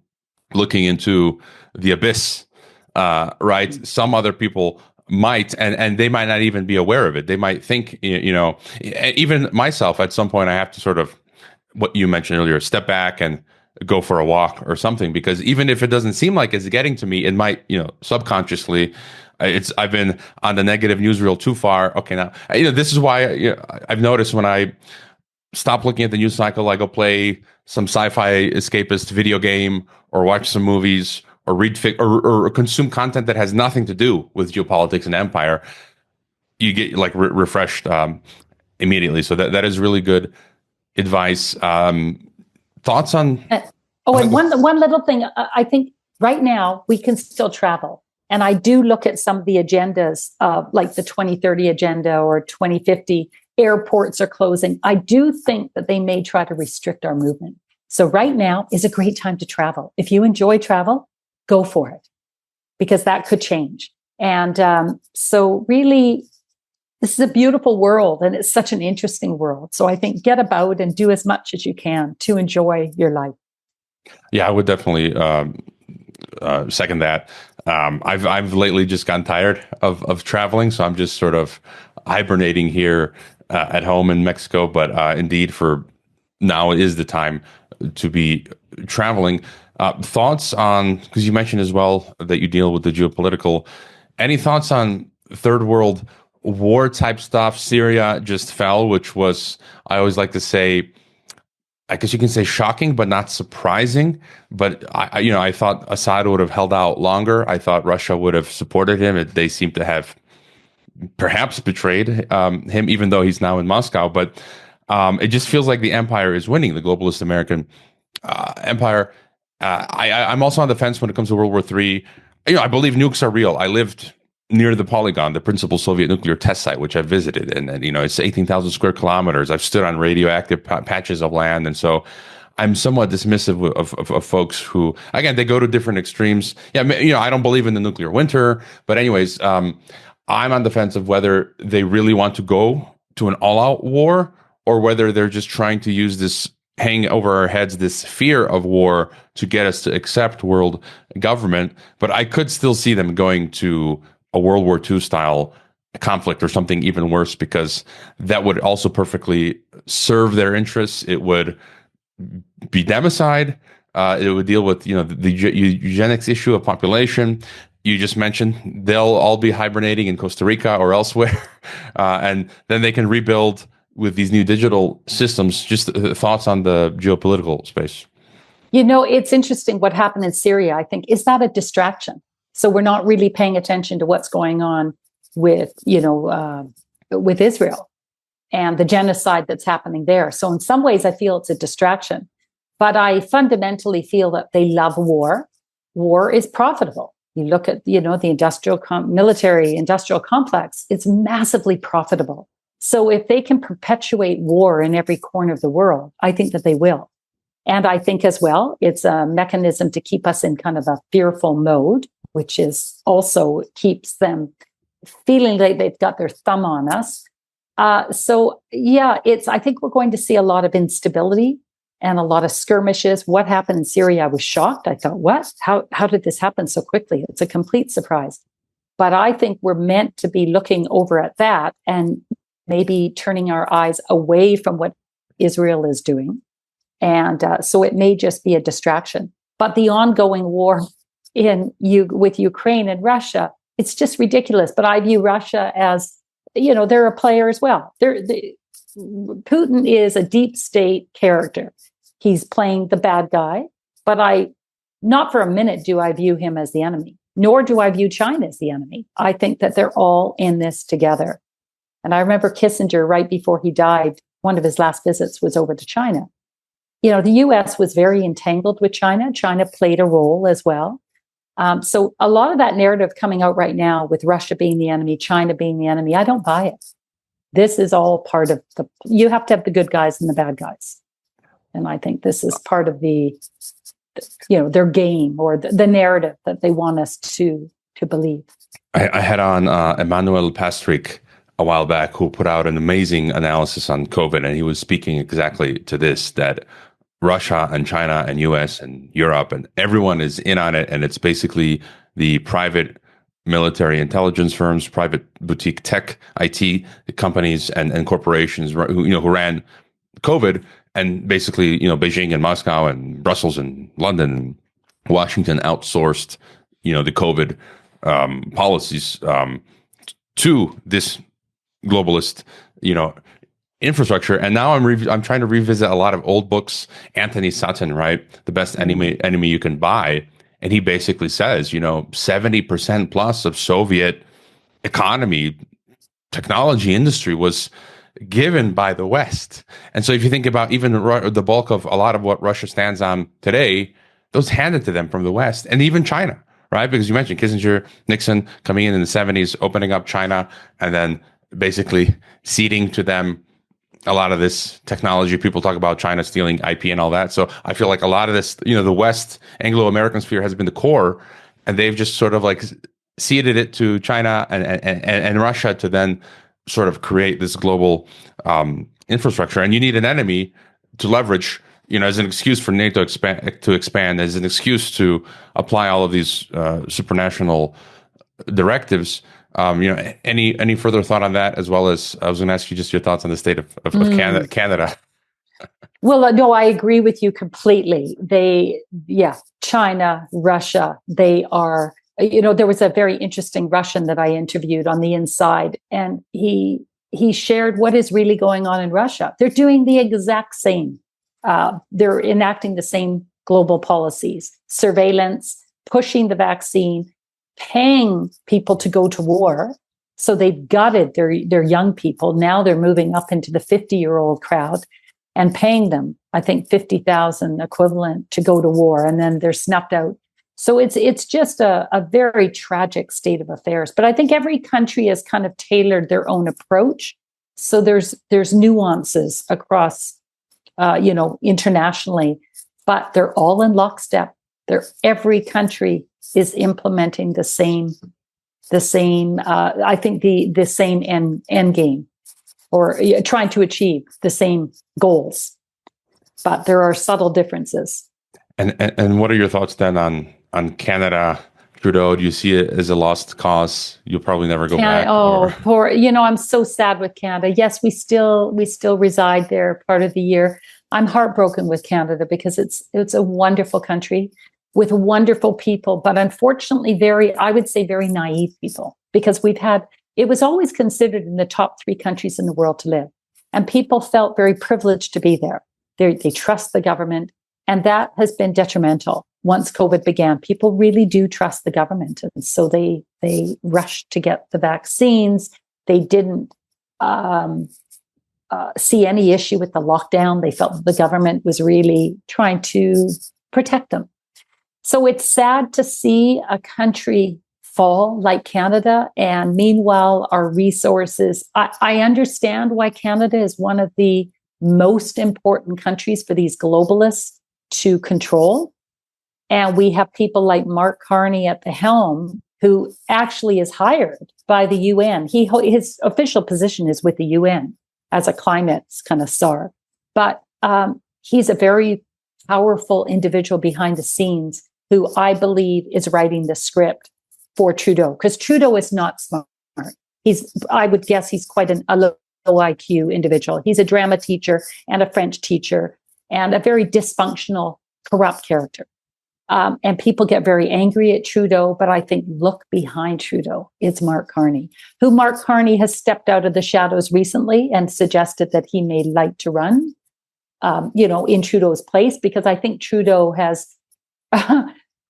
looking into the abyss. Right? Some other people might, and they might not even be aware of it. They might think, even myself. At some point, I have to sort of what you mentioned earlier, step back and go for a walk or something, because even if it doesn't seem like it's getting to me, it might, subconsciously, I've been on the negative newsreel too far. Okay, now, this is why I've noticed when I stop looking at the news cycle, I go play some sci-fi escapist video game or watch some movies or read or consume content that has nothing to do with geopolitics and empire. You get refreshed immediately. So that is really good advice. Thoughts on? And one little thing. I think right now we can still travel, and I do look at some of the agendas, like the 2030 agenda or 2050. Airports are closing. I do think that they may try to restrict our movement. So right now is a great time to travel. If you enjoy travel, go for it, because that could change. And so really, this is a beautiful world, and it's such an interesting world. So I think get about and do as much as you can to enjoy your life. Yeah, I would definitely second that. I've lately just gotten tired of traveling, so I'm just sort of hibernating here at home in Mexico. But indeed, for now is the time to be traveling. Thoughts on, because you mentioned as well that you deal with the geopolitical. Any thoughts on third world war type stuff? Syria just fell, which was, I always like to say, I guess you can say shocking, but not surprising. But I thought Assad would have held out longer. I thought Russia would have supported him. They seem to have perhaps betrayed him, even though he's now in Moscow. But it just feels like the empire is winning, the globalist American empire. I'm also on the fence when it comes to World War III. I believe nukes are real. I lived near the Polygon, the principal Soviet nuclear test site, which I visited, and it's 18,000 square kilometers. I've stood on radioactive patches of land, and so I'm somewhat dismissive of folks who, again, they go to different extremes. Yeah, I don't believe in the nuclear winter, but anyways, I'm on the fence of whether they really want to go to an all-out war or whether they're just trying to use this hang over our heads, this fear of war, to get us to accept world government. But I could still see them going to a World War II style conflict or something even worse, because that would also perfectly serve their interests. It would be democide. It would deal with the eugenics issue of population. You just mentioned they'll all be hibernating in Costa Rica or elsewhere, and then they can rebuild with these new digital systems. Just thoughts on the geopolitical space. It's interesting what happened in Syria. I think, is that a distraction? So we're not really paying attention to what's going on with Israel and the genocide that's happening there. So in some ways, I feel it's a distraction. But I fundamentally feel that they love war. war is profitable. You look at, the military industrial complex, it's massively profitable. So if they can perpetuate war in every corner of the world, I think that they will. And I think as well, it's a mechanism to keep us in kind of a fearful mode, which is also keeps them feeling like they've got their thumb on us. I think we're going to see a lot of instability and a lot of skirmishes. What happened in Syria? I was shocked. I thought, what? How did this happen so quickly? It's a complete surprise. But I think we're meant to be looking over at that and maybe turning our eyes away from what Israel is doing. And so it may just be a distraction. But the ongoing war with Ukraine and Russia, it's just ridiculous. But I view Russia as, they're a player as well. Putin is a deep state character. He's playing the bad guy, but not for a minute do I view him as the enemy, nor do I view China as the enemy. I think that they're all in this together. And I remember Kissinger, right before he died, one of his last visits was over to China. The US was very entangled with China. China played a role as well. So a lot of that narrative coming out right now with Russia being the enemy, China being the enemy, I don't buy it. This is all part of you have to have the good guys and the bad guys. And I think this is part of their game or the narrative that they want us to believe. I had on Emmanuel Pastrik a while back, who put out an amazing analysis on COVID, and he was speaking exactly to this, that Russia and China and US and Europe and everyone is in on it. And it's basically the private military intelligence firms, private boutique tech, IT companies and corporations who ran COVID, and basically, Beijing and Moscow and Brussels and London and Washington outsourced, the COVID policies to this globalist, infrastructure. And now I'm trying to revisit a lot of old books. Anthony Sutton, right? The best enemy you can buy. And he basically says, 70% plus of Soviet economy, technology industry was given by the West. And so if you think about even the bulk of a lot of what Russia stands on today, those handed to them from the West, and even China, right? Because you mentioned Kissinger, Nixon coming in the 70s, opening up China, and then basically ceding to them a lot of this technology. People talk about China stealing IP and all that. So I feel like a lot of this, the West Anglo-American sphere has been the core, and they've just sort of like ceded it to China and Russia to then sort of create this global infrastructure. And you need an enemy to leverage, as an excuse for NATO to expand, as an excuse to apply all of these supranational directives. Any further thought on that, as well as I was going to ask you just your thoughts on the state of Canada. Well, no, I agree with you completely. China, Russia, they are, there was a very interesting Russian that I interviewed on the inside, and he shared what is really going on in Russia. They're doing the exact same. They're enacting the same global policies, surveillance, pushing the vaccine, paying people to go to war. So they've gutted their young people. Now they're moving up into the 50-year-old crowd and paying them, I think, $50,000 equivalent to go to war, and then they're snuffed out. So it's just a very tragic state of affairs. But I think every country has kind of tailored their own approach. So there's nuances across, internationally, but they're all in lockstep. Every country is implementing the same. I think the same end game, or trying to achieve the same goals. But there are subtle differences. And what are your thoughts then on Canada, Trudeau? Do you see it as a lost cause? You'll probably never go back. Poor. I'm so sad with Canada. Yes, we still reside there part of the year. I'm heartbroken with Canada because it's a wonderful country with wonderful people, but unfortunately I would say very naive people, because it was always considered in the top 3 countries in the world to live. And people felt very privileged to be there. They trust the government. And that has been detrimental. Once COVID began, people really do trust the government. And so they rushed to get the vaccines. They didn't see any issue with the lockdown. They felt that the government was really trying to protect them. So it's sad to see a country fall like Canada. And meanwhile, our resources, I understand why Canada is one of the most important countries for these globalists to control. And we have people like Mark Carney at the helm, who actually is hired by the UN. His official position is with the UN as a climate kind of czar. But he's a very powerful individual behind the scenes who I believe is writing the script for Trudeau, because Trudeau is not smart. I would guess he's quite a low IQ individual. He's a drama teacher and a French teacher and a very dysfunctional, corrupt character. And people get very angry at Trudeau, but I think look behind Trudeau. It's Mark Carney, who Mark Carney has stepped out of the shadows recently and suggested that he may like to run, in Trudeau's place, because I think Trudeau has,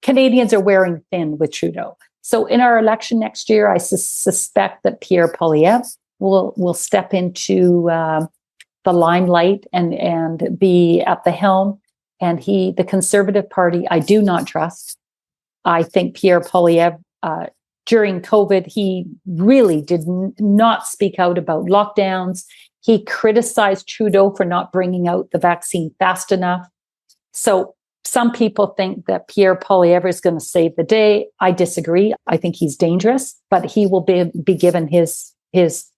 Canadians are wearing thin with Trudeau. So in our election next year, I suspect that Pierre Poilievre will step into the limelight and be at the helm. And the Conservative Party, I do not trust. I think Pierre Poilievre, during COVID, he really did not speak out about lockdowns. He criticized Trudeau for not bringing out the vaccine fast enough. So some people think that Pierre Poilievre is going to save the day. I disagree. I think he's dangerous, but he will be given his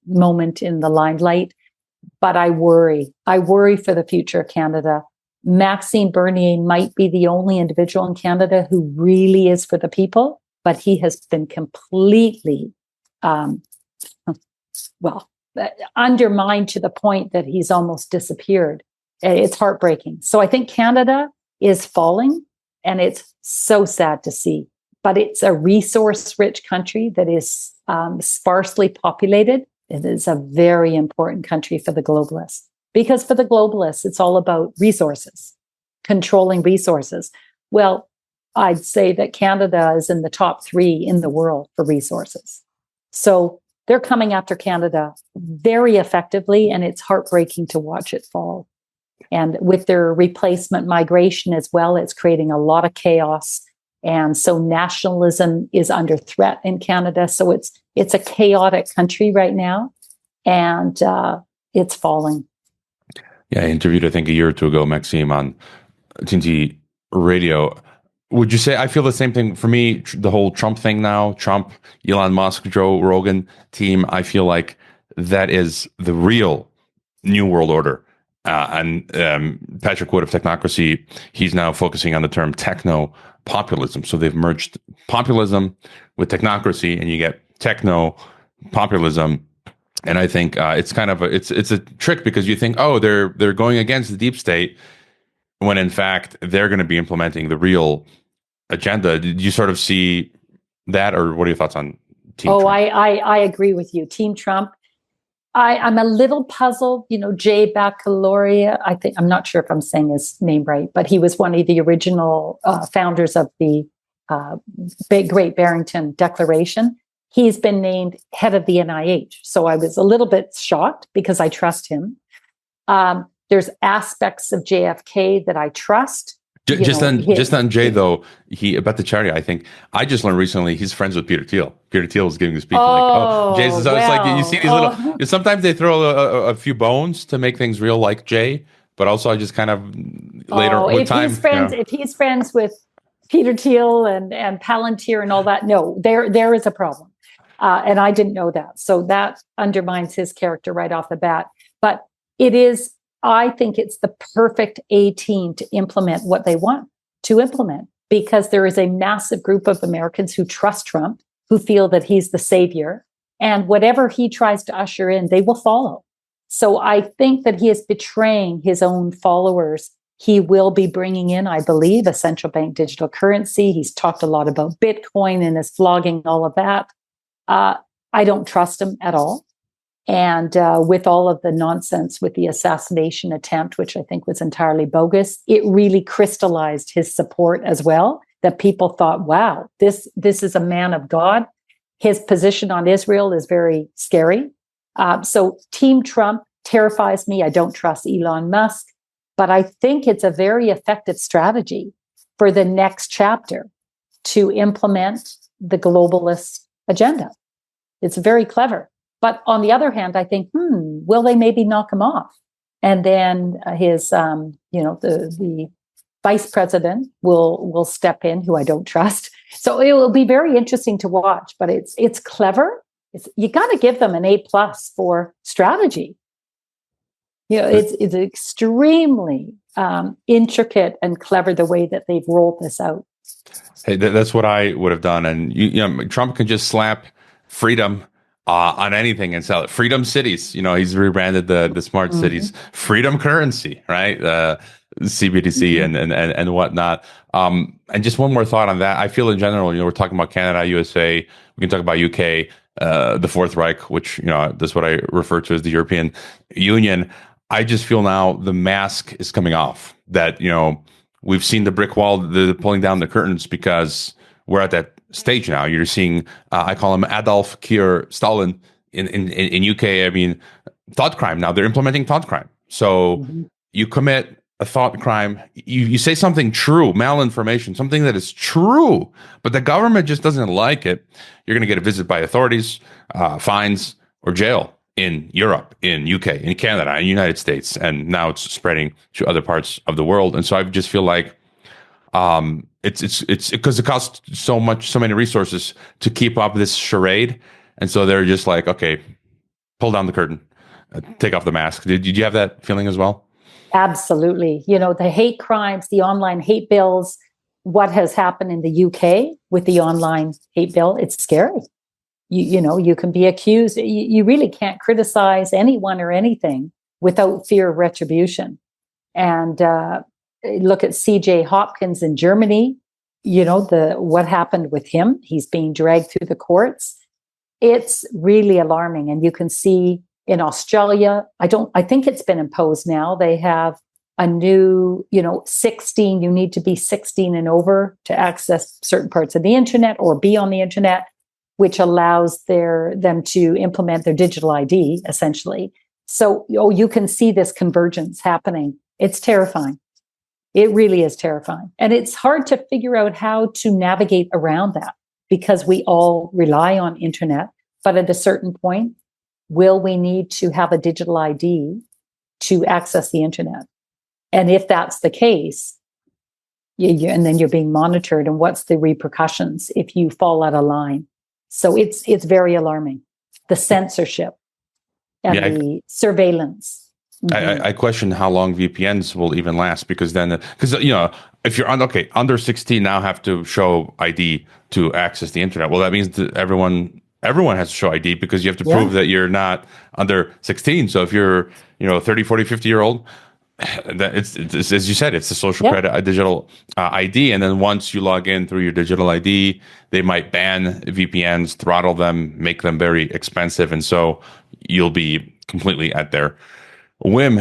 moment in the limelight. But I worry for the future of Canada. Maxime Bernier might be the only individual in Canada who really is for the people, but he has been completely, undermined to the point that he's almost disappeared. It's heartbreaking. So I think Canada is falling, and it's so sad to see. But it's a resource-rich country that is sparsely populated. It is a very important country for the globalists. Because for the globalists, it's all about resources, controlling resources. Well, I'd say that Canada is in the top 3 in the world for resources. So they're coming after Canada very effectively, and it's heartbreaking to watch it fall. And with their replacement migration as well, it's creating a lot of chaos. And so nationalism is under threat in Canada. So it's a chaotic country right now, and it's falling. Yeah, I interviewed, I think, a year or two ago, Maxime, on TNT Radio. Would you say, I feel the same thing for me, the whole Trump thing now, Trump, Elon Musk, Joe Rogan team, I feel like that is the real new world order. And Patrick Wood of Technocracy, he's now focusing on the term techno-populism. So they've merged populism with technocracy, and you get techno-populism. And I think it's kind of it's a trick, because you think, oh, they're going against the deep state, when in fact they're going to be implementing the real agenda. Did you sort of see that, or what are your thoughts on Team Trump? I agree with you. Team Trump. I'm a little puzzled. Jay Baccaloria, I think, I'm not sure if I'm saying his name right, but he was one of the original founders of the Great Barrington Declaration. He's been named head of the NIH. So I was a little bit shocked, because I trust him. There's aspects of JFK that I trust. Just on Jay, though, about the charity, I think I just learned recently he's friends with Peter Thiel. Peter Thiel was giving a speech Jay's. So it's like, you see these little. Sometimes they throw a few bones to make things real, like Jay. But also, I just kind of later with time. If he's friends with Peter Thiel and Palantir and all that, no, there is a problem. And I didn't know that. So that undermines his character right off the bat. But I think it's the perfect A team to implement what they want to implement, because there is a massive group of Americans who trust Trump, who feel that he's the savior, and whatever he tries to usher in, they will follow. So I think that he is betraying his own followers. He will be bringing in, I believe, a central bank digital currency. He's talked a lot about Bitcoin and is flogging all of that. I don't trust him at all. And with all of the nonsense with the assassination attempt, which I think was entirely bogus, it really crystallized his support as well, that people thought, wow, this is a man of God. His position on Israel is very scary. So Team Trump terrifies me. I don't trust Elon Musk, but I think it's a very effective strategy for the next chapter to implement the globalist agenda. It's very clever. But on the other hand, I think, will they maybe knock him off? And then his, the vice president will step in, who I don't trust. So it will be very interesting to watch. But it's clever. You got to give them an A+ for strategy. It's extremely intricate and clever the way that they've rolled this out. Hey, that's what I would have done. And Trump can just slap freedom on anything and sell it. Freedom cities. He's rebranded the smart cities. Freedom currency, right? CBDC and whatnot. And just one more thought on that. I feel in general, we're talking about Canada, USA. We can talk about UK, the Fourth Reich, which that's what I refer to as the European Union. I just feel now the mask is coming off. That we've seen the brick wall, the pulling down the curtains, because we're at that stage now. You're seeing, I call him Adolf Kier Stalin in UK. I mean, thought crime. Now they're implementing thought crime. So you commit a thought crime, you say something true, malinformation, something that is true, but the government just doesn't like it. You're going to get a visit by authorities, fines, or jail in Europe, in UK, in Canada, in the United States, and now it's spreading to other parts of the world. And so I just feel like it's because it costs so many resources to keep up this charade, and so they're just like, okay, pull down the curtain, take off the mask. Did you have that feeling as well? Absolutely. The hate crimes, the online hate bills, what has happened in the UK with the online hate bill, it's scary. You can be accused. You really can't criticize anyone or anything without fear of retribution. And look at C.J. Hopkins in Germany. What happened with him. He's being dragged through the courts. It's really alarming. And you can see in Australia, I think it's been imposed now. They have a new, 16. You need to be 16 and over to access certain parts of the internet or be on the internet, which allows them to implement their digital ID, essentially. So you can see this convergence happening. It's terrifying. It really is terrifying. And it's hard to figure out how to navigate around that because we all rely on internet. But at a certain point, will we need to have a digital ID to access the internet? And if that's the case, and then you're being monitored, and what's the repercussions if you fall out of line? So it's very alarming. The censorship and the surveillance. I question how long VPNs will even last, because if you're under 16 now have to show ID to access the internet. Well, that means that everyone has to show ID, because you have to prove that you're not under 16. So if you're 30, 40, 50 year old, that it's as you said, it's a social credit, a digital ID. And then once you log in through your digital ID, they might ban VPNs, throttle them, make them very expensive, and so you'll be completely at their whim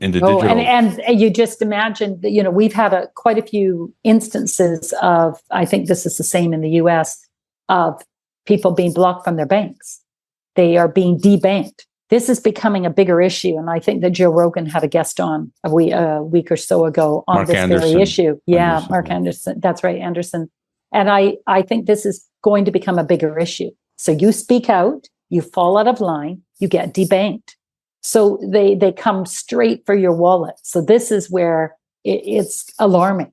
in the digital. And you just imagine that, we've had quite a few instances of, I think this is the same in the US, of people being blocked from their banks. They are being debanked. This is becoming a bigger issue. And I think that Joe Rogan had a guest on a week or so ago on Mark this Anderson. Very issue. Yeah, Mark Anderson. That's right, Anderson. And I think this is going to become a bigger issue. So you speak out, you fall out of line, you get debanked. So they come straight for your wallet. So this is where it's alarming,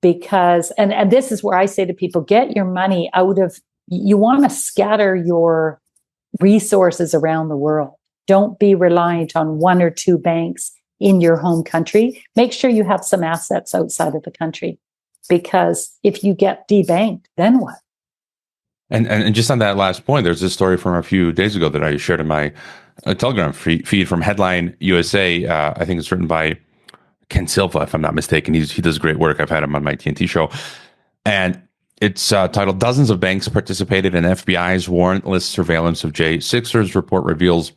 because, and this is where I say to people, get your money out of, you want to scatter your resources around the world. Don't be reliant on one or two banks in your home country. Make sure you have some assets outside of the country, because if you get debanked, then what? And just on that last point, there's this story from a few days ago that I shared in my Telegram feed from Headline USA. I think it's written by Ken Silva, if I'm not mistaken. He does great work. I've had him on my TNT show. And it's titled, "Dozens of Banks Participated in FBI's Warrantless Surveillance of J6ers," report reveals.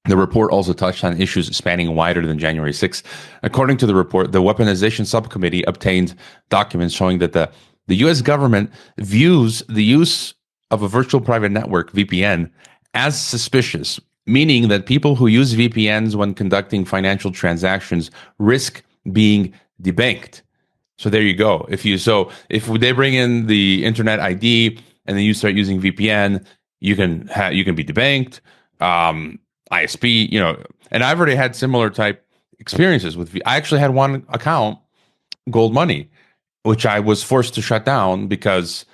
The report also touched on issues spanning wider than January 6th. According to the report, the Weaponization Subcommittee obtained documents showing that the U.S. government views the use of a virtual private network, VPN, as suspicious, meaning that people who use VPNs when conducting financial transactions risk being debanked. So there you go. If they bring in the internet ID and then you start using VPN, you can be debanked, ISP, and I've already had similar type experiences with. I actually had one account, Gold Money, which I was forced to shut down because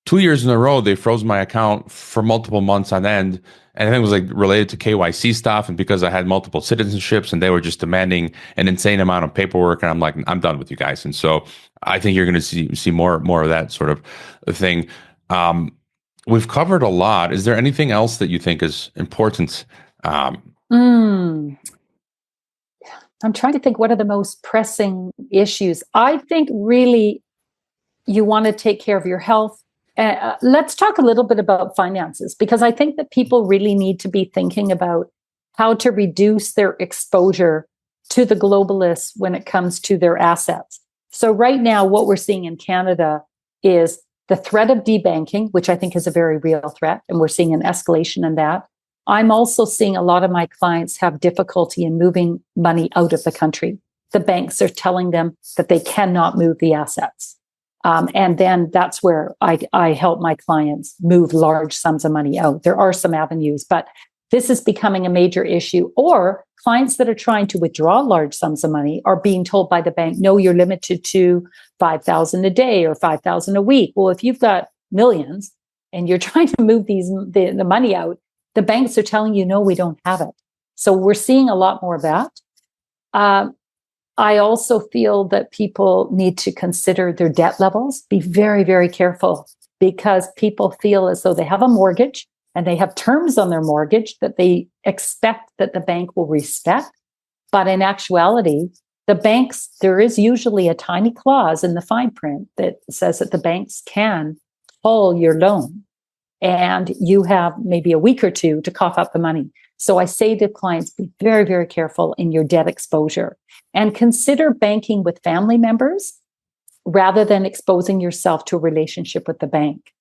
2 years in a row they froze my account for multiple months on end. And I think it was like related to KYC stuff, and because I had multiple citizenships, and they were just demanding an insane amount of paperwork, and I'm like, I'm done with you guys. And so I think you're going to see more of that sort of thing. We've covered a lot. Is there anything else that you think is important? I'm trying to think, what are the most pressing issues? I think really you want to take care of your health. Let's talk a little bit about finances, because I think that people really need to be thinking about how to reduce their exposure to the globalists when it comes to their assets. So right now, what we're seeing in Canada is the threat of debanking, which I think is a very real threat, and we're seeing an escalation in that. I'm also seeing a lot of my clients have difficulty in moving money out of the country. The banks are telling them that they cannot move the assets. And then that's where I help my clients move large sums of money out. There are some avenues, but this is becoming a major issue. Or clients that are trying to withdraw large sums of money are being told by the bank, no, you're limited to 5,000 a day or 5,000 a week. Well, if you've got millions and you're trying to move the money out, the banks are telling you, no, we don't have it. So we're seeing a lot more of that. I also feel that people need to consider their debt levels, be very, very careful, because people feel as though they have a mortgage and they have terms on their mortgage that they expect that the bank will respect. But in actuality, the banks, there is usually a tiny clause in the fine print that says that the banks can call your loan, and you have maybe a week or two to cough up the money. So I say to clients, be very, very careful in your debt exposure, and consider banking with family members rather than exposing yourself to a relationship with the bank.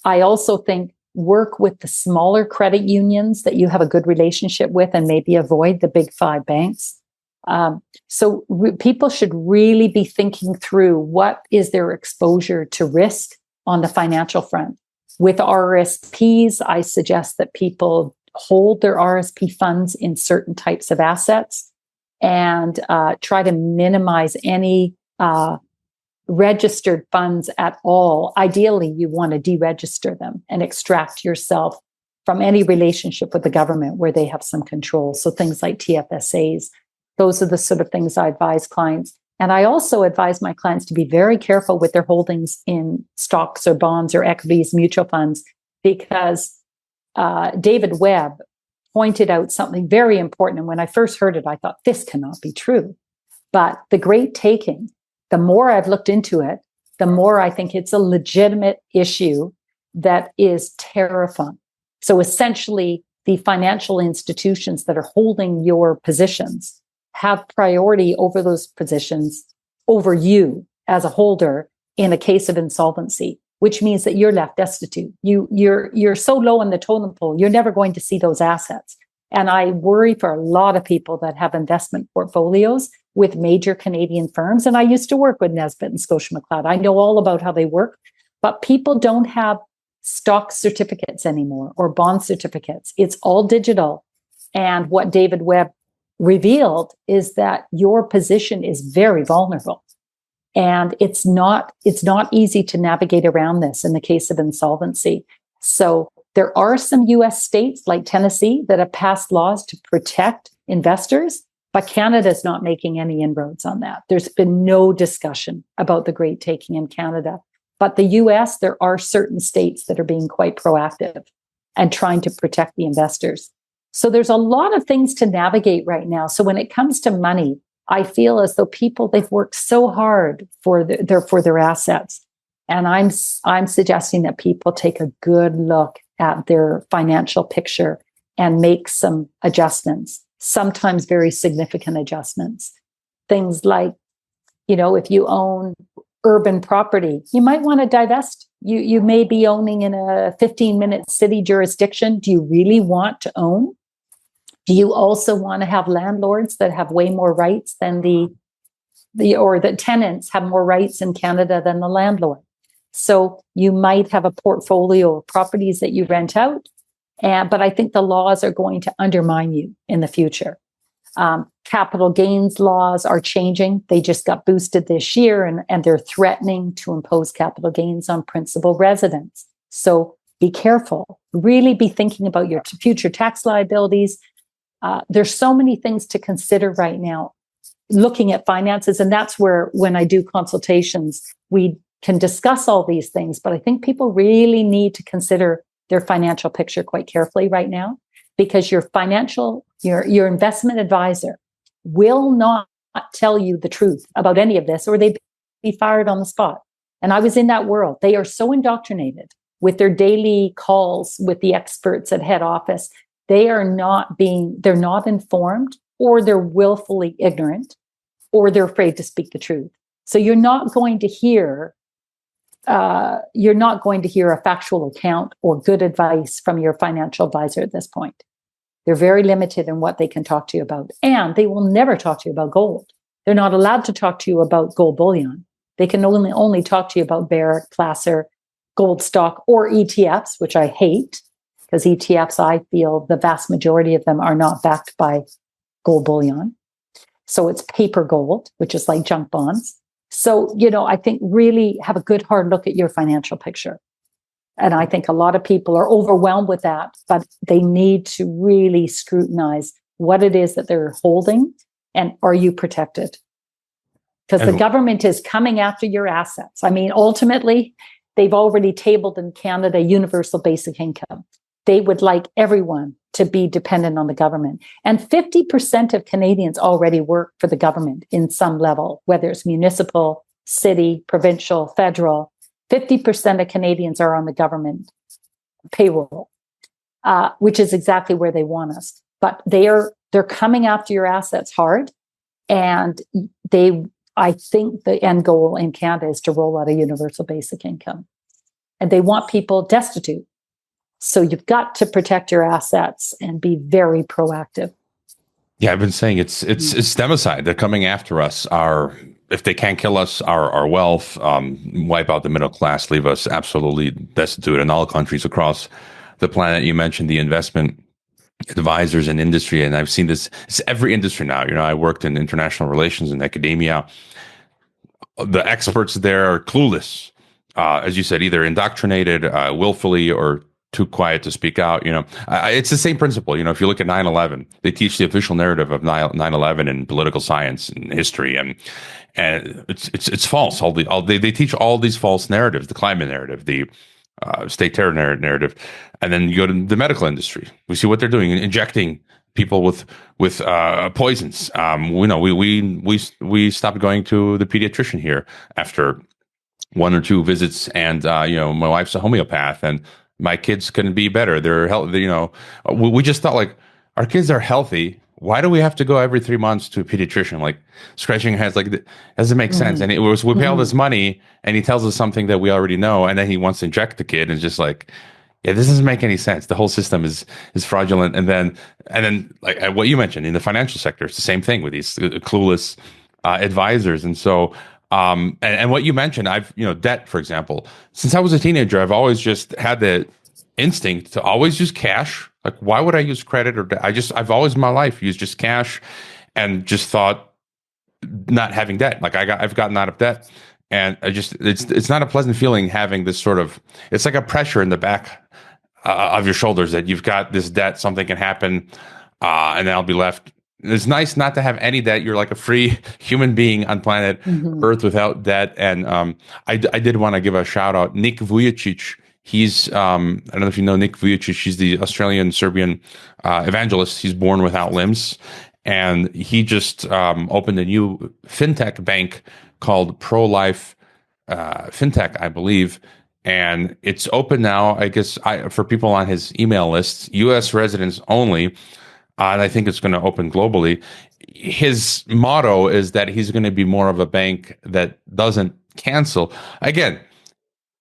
I also think work with the smaller credit unions that you have a good relationship with, and maybe avoid the big five banks. People should really be thinking through what is their exposure to risk on the financial front. With RSPs, I suggest that people hold their RSP funds in certain types of assets, and try to minimize any registered funds at all. Ideally, you want to deregister them and extract yourself from any relationship with the government where they have some control. So things like TFSAs, those are the sort of things I advise clients. And I also advise my clients to be very careful with their holdings in stocks or bonds or equities, mutual funds, because David Webb pointed out something very important. And when I first heard it, I thought, this cannot be true. But the Great Taking, the more I've looked into it, the more I think it's a legitimate issue that is terrifying. So essentially, the financial institutions that are holding your positions have priority over those positions over you as a holder in a case of insolvency, which means that you're left destitute. You're so low in the totem pole, you're never going to see those assets. And I worry for a lot of people that have investment portfolios with major Canadian firms. And I used to work with Nesbitt and Scotia McLeod. I know all about how they work, but people don't have stock certificates anymore or bond certificates. It's all digital. And what David Webb revealed is that your position is very vulnerable. And it's not easy to navigate around this in the case of insolvency. So there are some US states like Tennessee that have passed laws to protect investors, but Canada is not making any inroads on that. There's been no discussion about the Great Taking in Canada. But the US, there are certain states that are being quite proactive and trying to protect the investors. So there's a lot of things to navigate right now. So when it comes to money, I feel as though they've worked so hard for their assets. And I'm suggesting that people take a good look at their financial picture and make some adjustments, sometimes very significant adjustments. Things like, if you own urban property, you might want to divest. You may be owning in a 15-minute city jurisdiction. Do you really want to own? Do you also want to have landlords that have way more rights than the the tenants have more rights in Canada than the landlord. So you might have a portfolio of properties that you rent out, but I think the laws are going to undermine you in the future. Capital gains laws are changing. They just got boosted this year, and they're threatening to impose capital gains on principal residents. So be careful. Really be thinking about your future tax liabilities. There's so many things to consider right now, looking at finances. And that's where, when I do consultations, we can discuss all these things. But I think people really need to consider their financial picture quite carefully right now, because your investment advisor will not tell you the truth about any of this, or they'd be fired on the spot. And I was in that world. They are so indoctrinated with their daily calls with the experts at head office. They're not informed, or they're willfully ignorant, or they're afraid to speak the truth. So you're not going to hear a factual account or good advice from your financial advisor at this point. They're very limited in what they can talk to you about. And they will never talk to you about gold. They're not allowed to talk to you about gold bullion. They can only talk to you about Barrick, Placer, gold stock, or ETFs, which I hate, because ETFs, I feel the vast majority of them are not backed by gold bullion. So it's paper gold, which is like junk bonds. So, I think really have a good hard look at your financial picture. And I think a lot of people are overwhelmed with that, but they need to really scrutinize what it is that they're holding, and are you protected? Because the government is coming after your assets. I mean, ultimately, they've already tabled in Canada universal basic income. They would like everyone to be dependent on the government. And 50% of Canadians already work for the government in some level, whether it's municipal, city, provincial, federal. 50% of Canadians are on the government payroll, which is exactly where they want us. But they're coming after your assets hard, and I think the end goal in Canada is to roll out a universal basic income, and they want people destitute. So you've got to protect your assets and be very proactive. Yeah, I've been saying it's democide. They're coming after us. If they can't kill us, our wealth, wipe out the middle class, leave us absolutely destitute in all countries across the planet. You mentioned the investment advisors in industry, and I've seen this. It's every industry now. I worked in international relations and academia. The experts there are clueless, as you said, either indoctrinated willfully or too quiet to speak out. It's the same principle. If you look at 9/11, they teach the official narrative of 9/11 in political science and history, and it's false. They teach all these false narratives: the climate narrative, the state terror narrative, and then you go to the medical industry. We see what they're doing, injecting people with poisons. We stopped going to the pediatrician here after one or two visits, and my wife's a homeopath, and my kids couldn't be better. They're healthy. We just thought, like, our kids are healthy. Why do we have to go every 3 months to a pediatrician? Like, scratching heads, like, doesn't make sense. And we pay all this money, and he tells us something that we already know, and then he wants to inject the kid, and just like, yeah, this doesn't make any sense. The whole system is fraudulent. And then like what you mentioned in the financial sector, it's the same thing with these clueless advisors. And so. And what you mentioned, debt, for example, since I was a teenager, I've always just had the instinct to always use cash. Like, why would I use credit or debt? I've always in my life used just cash, and just thought not having debt. Like, I've gotten out of debt, and it's not a pleasant feeling having this sort of, it's like a pressure in the back of your shoulders that you've got this debt, something can happen, and then I'll be left. It's nice not to have any debt. You're like a free human being on planet Earth without debt. And I did want to give a shout out. Nick Vujicic. He's, I don't know if you know Nick Vujicic. He's the Australian Serbian evangelist. He's born without limbs. And he just opened a new fintech bank called Pro-Life Fintech, I believe. And it's open now, I guess, for people on his email list, U.S. residents only. And I think it's going to open globally. His motto is that he's going to be more of a bank that doesn't cancel. Again,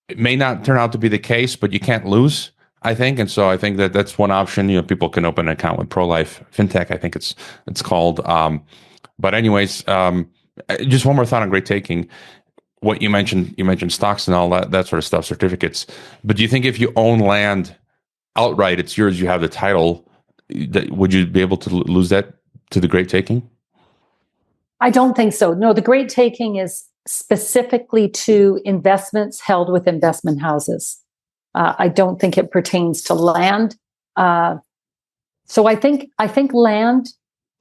it may not turn out to be the case, but you can't lose, I think. And so I think that that's one option. People can open an account with Pro-Life Fintech, I think it's called. But anyways, Just one more thought on great taking. What you mentioned stocks and all that sort of stuff, certificates. But do you think if you own land outright, it's yours, you have the title, would you be able to lose that to the great taking? I don't think so. No, the great taking is specifically to investments held with investment houses. I don't think it pertains to land. So I think land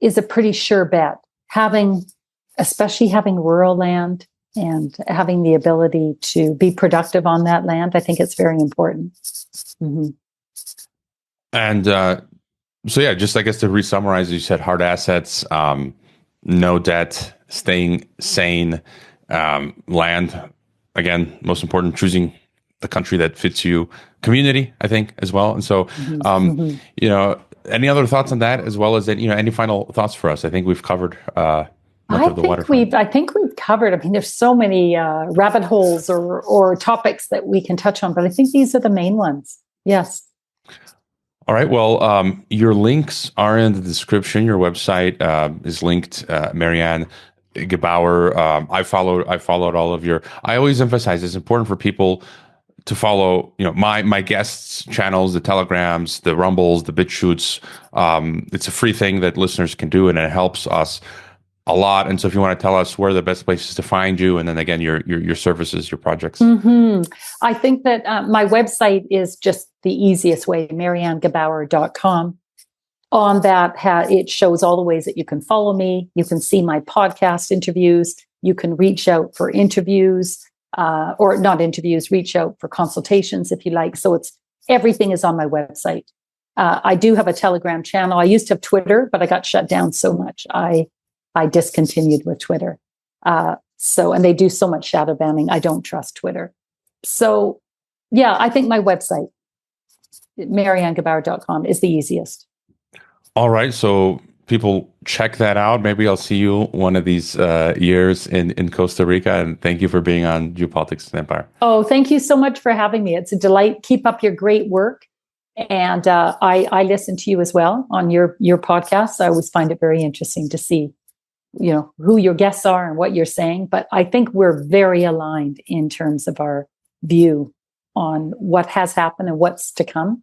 is a pretty sure bet. Especially having rural land and having the ability to be productive on that land, I think it's very important. Mm-hmm. And so, yeah, just I guess to re-summarize, you said hard assets, no debt, staying sane, land, again, most important, choosing the country that fits you, community, I think, as well. And so, any other thoughts on that, as well as any final thoughts for us? I think we've covered much of the waterfront. I think we've covered. I mean, there's so many rabbit holes or topics that we can touch on, but I think these are the main ones. Yes. All right. Well, your links are in the description. Your website is linked. Maryann Gebauer. I followed all of your. I always emphasize it's important for people to follow, my guests' channels, the Telegrams, the Rumbles, the BitChutes. It's a free thing that listeners can do, and it helps us a lot. And so, if you want to tell us where the best places to find you, and then again your services, your projects. Mm-hmm. I think that my website is just the easiest way, MaryannGebauer.com. On that, it shows all the ways that you can follow me. You can see my podcast interviews. You can reach out for interviews, or not interviews, reach out for consultations if you like. So everything is on my website. I do have a Telegram channel. I used to have Twitter, but I got shut down so much. I discontinued with Twitter. And they do so much shadow banning. I don't trust Twitter. So yeah, I think my website, MaryannGebauer.com, is the easiest. All right. So people check that out. Maybe I'll see you one of these years in Costa Rica. And thank you for being on Geopolitics and Empire. Oh, thank you so much for having me. It's a delight. Keep up your great work. And I listen to you as well on your podcasts. I always find it very interesting to see, who your guests are and what you're saying. But I think we're very aligned in terms of our view on what has happened and what's to come.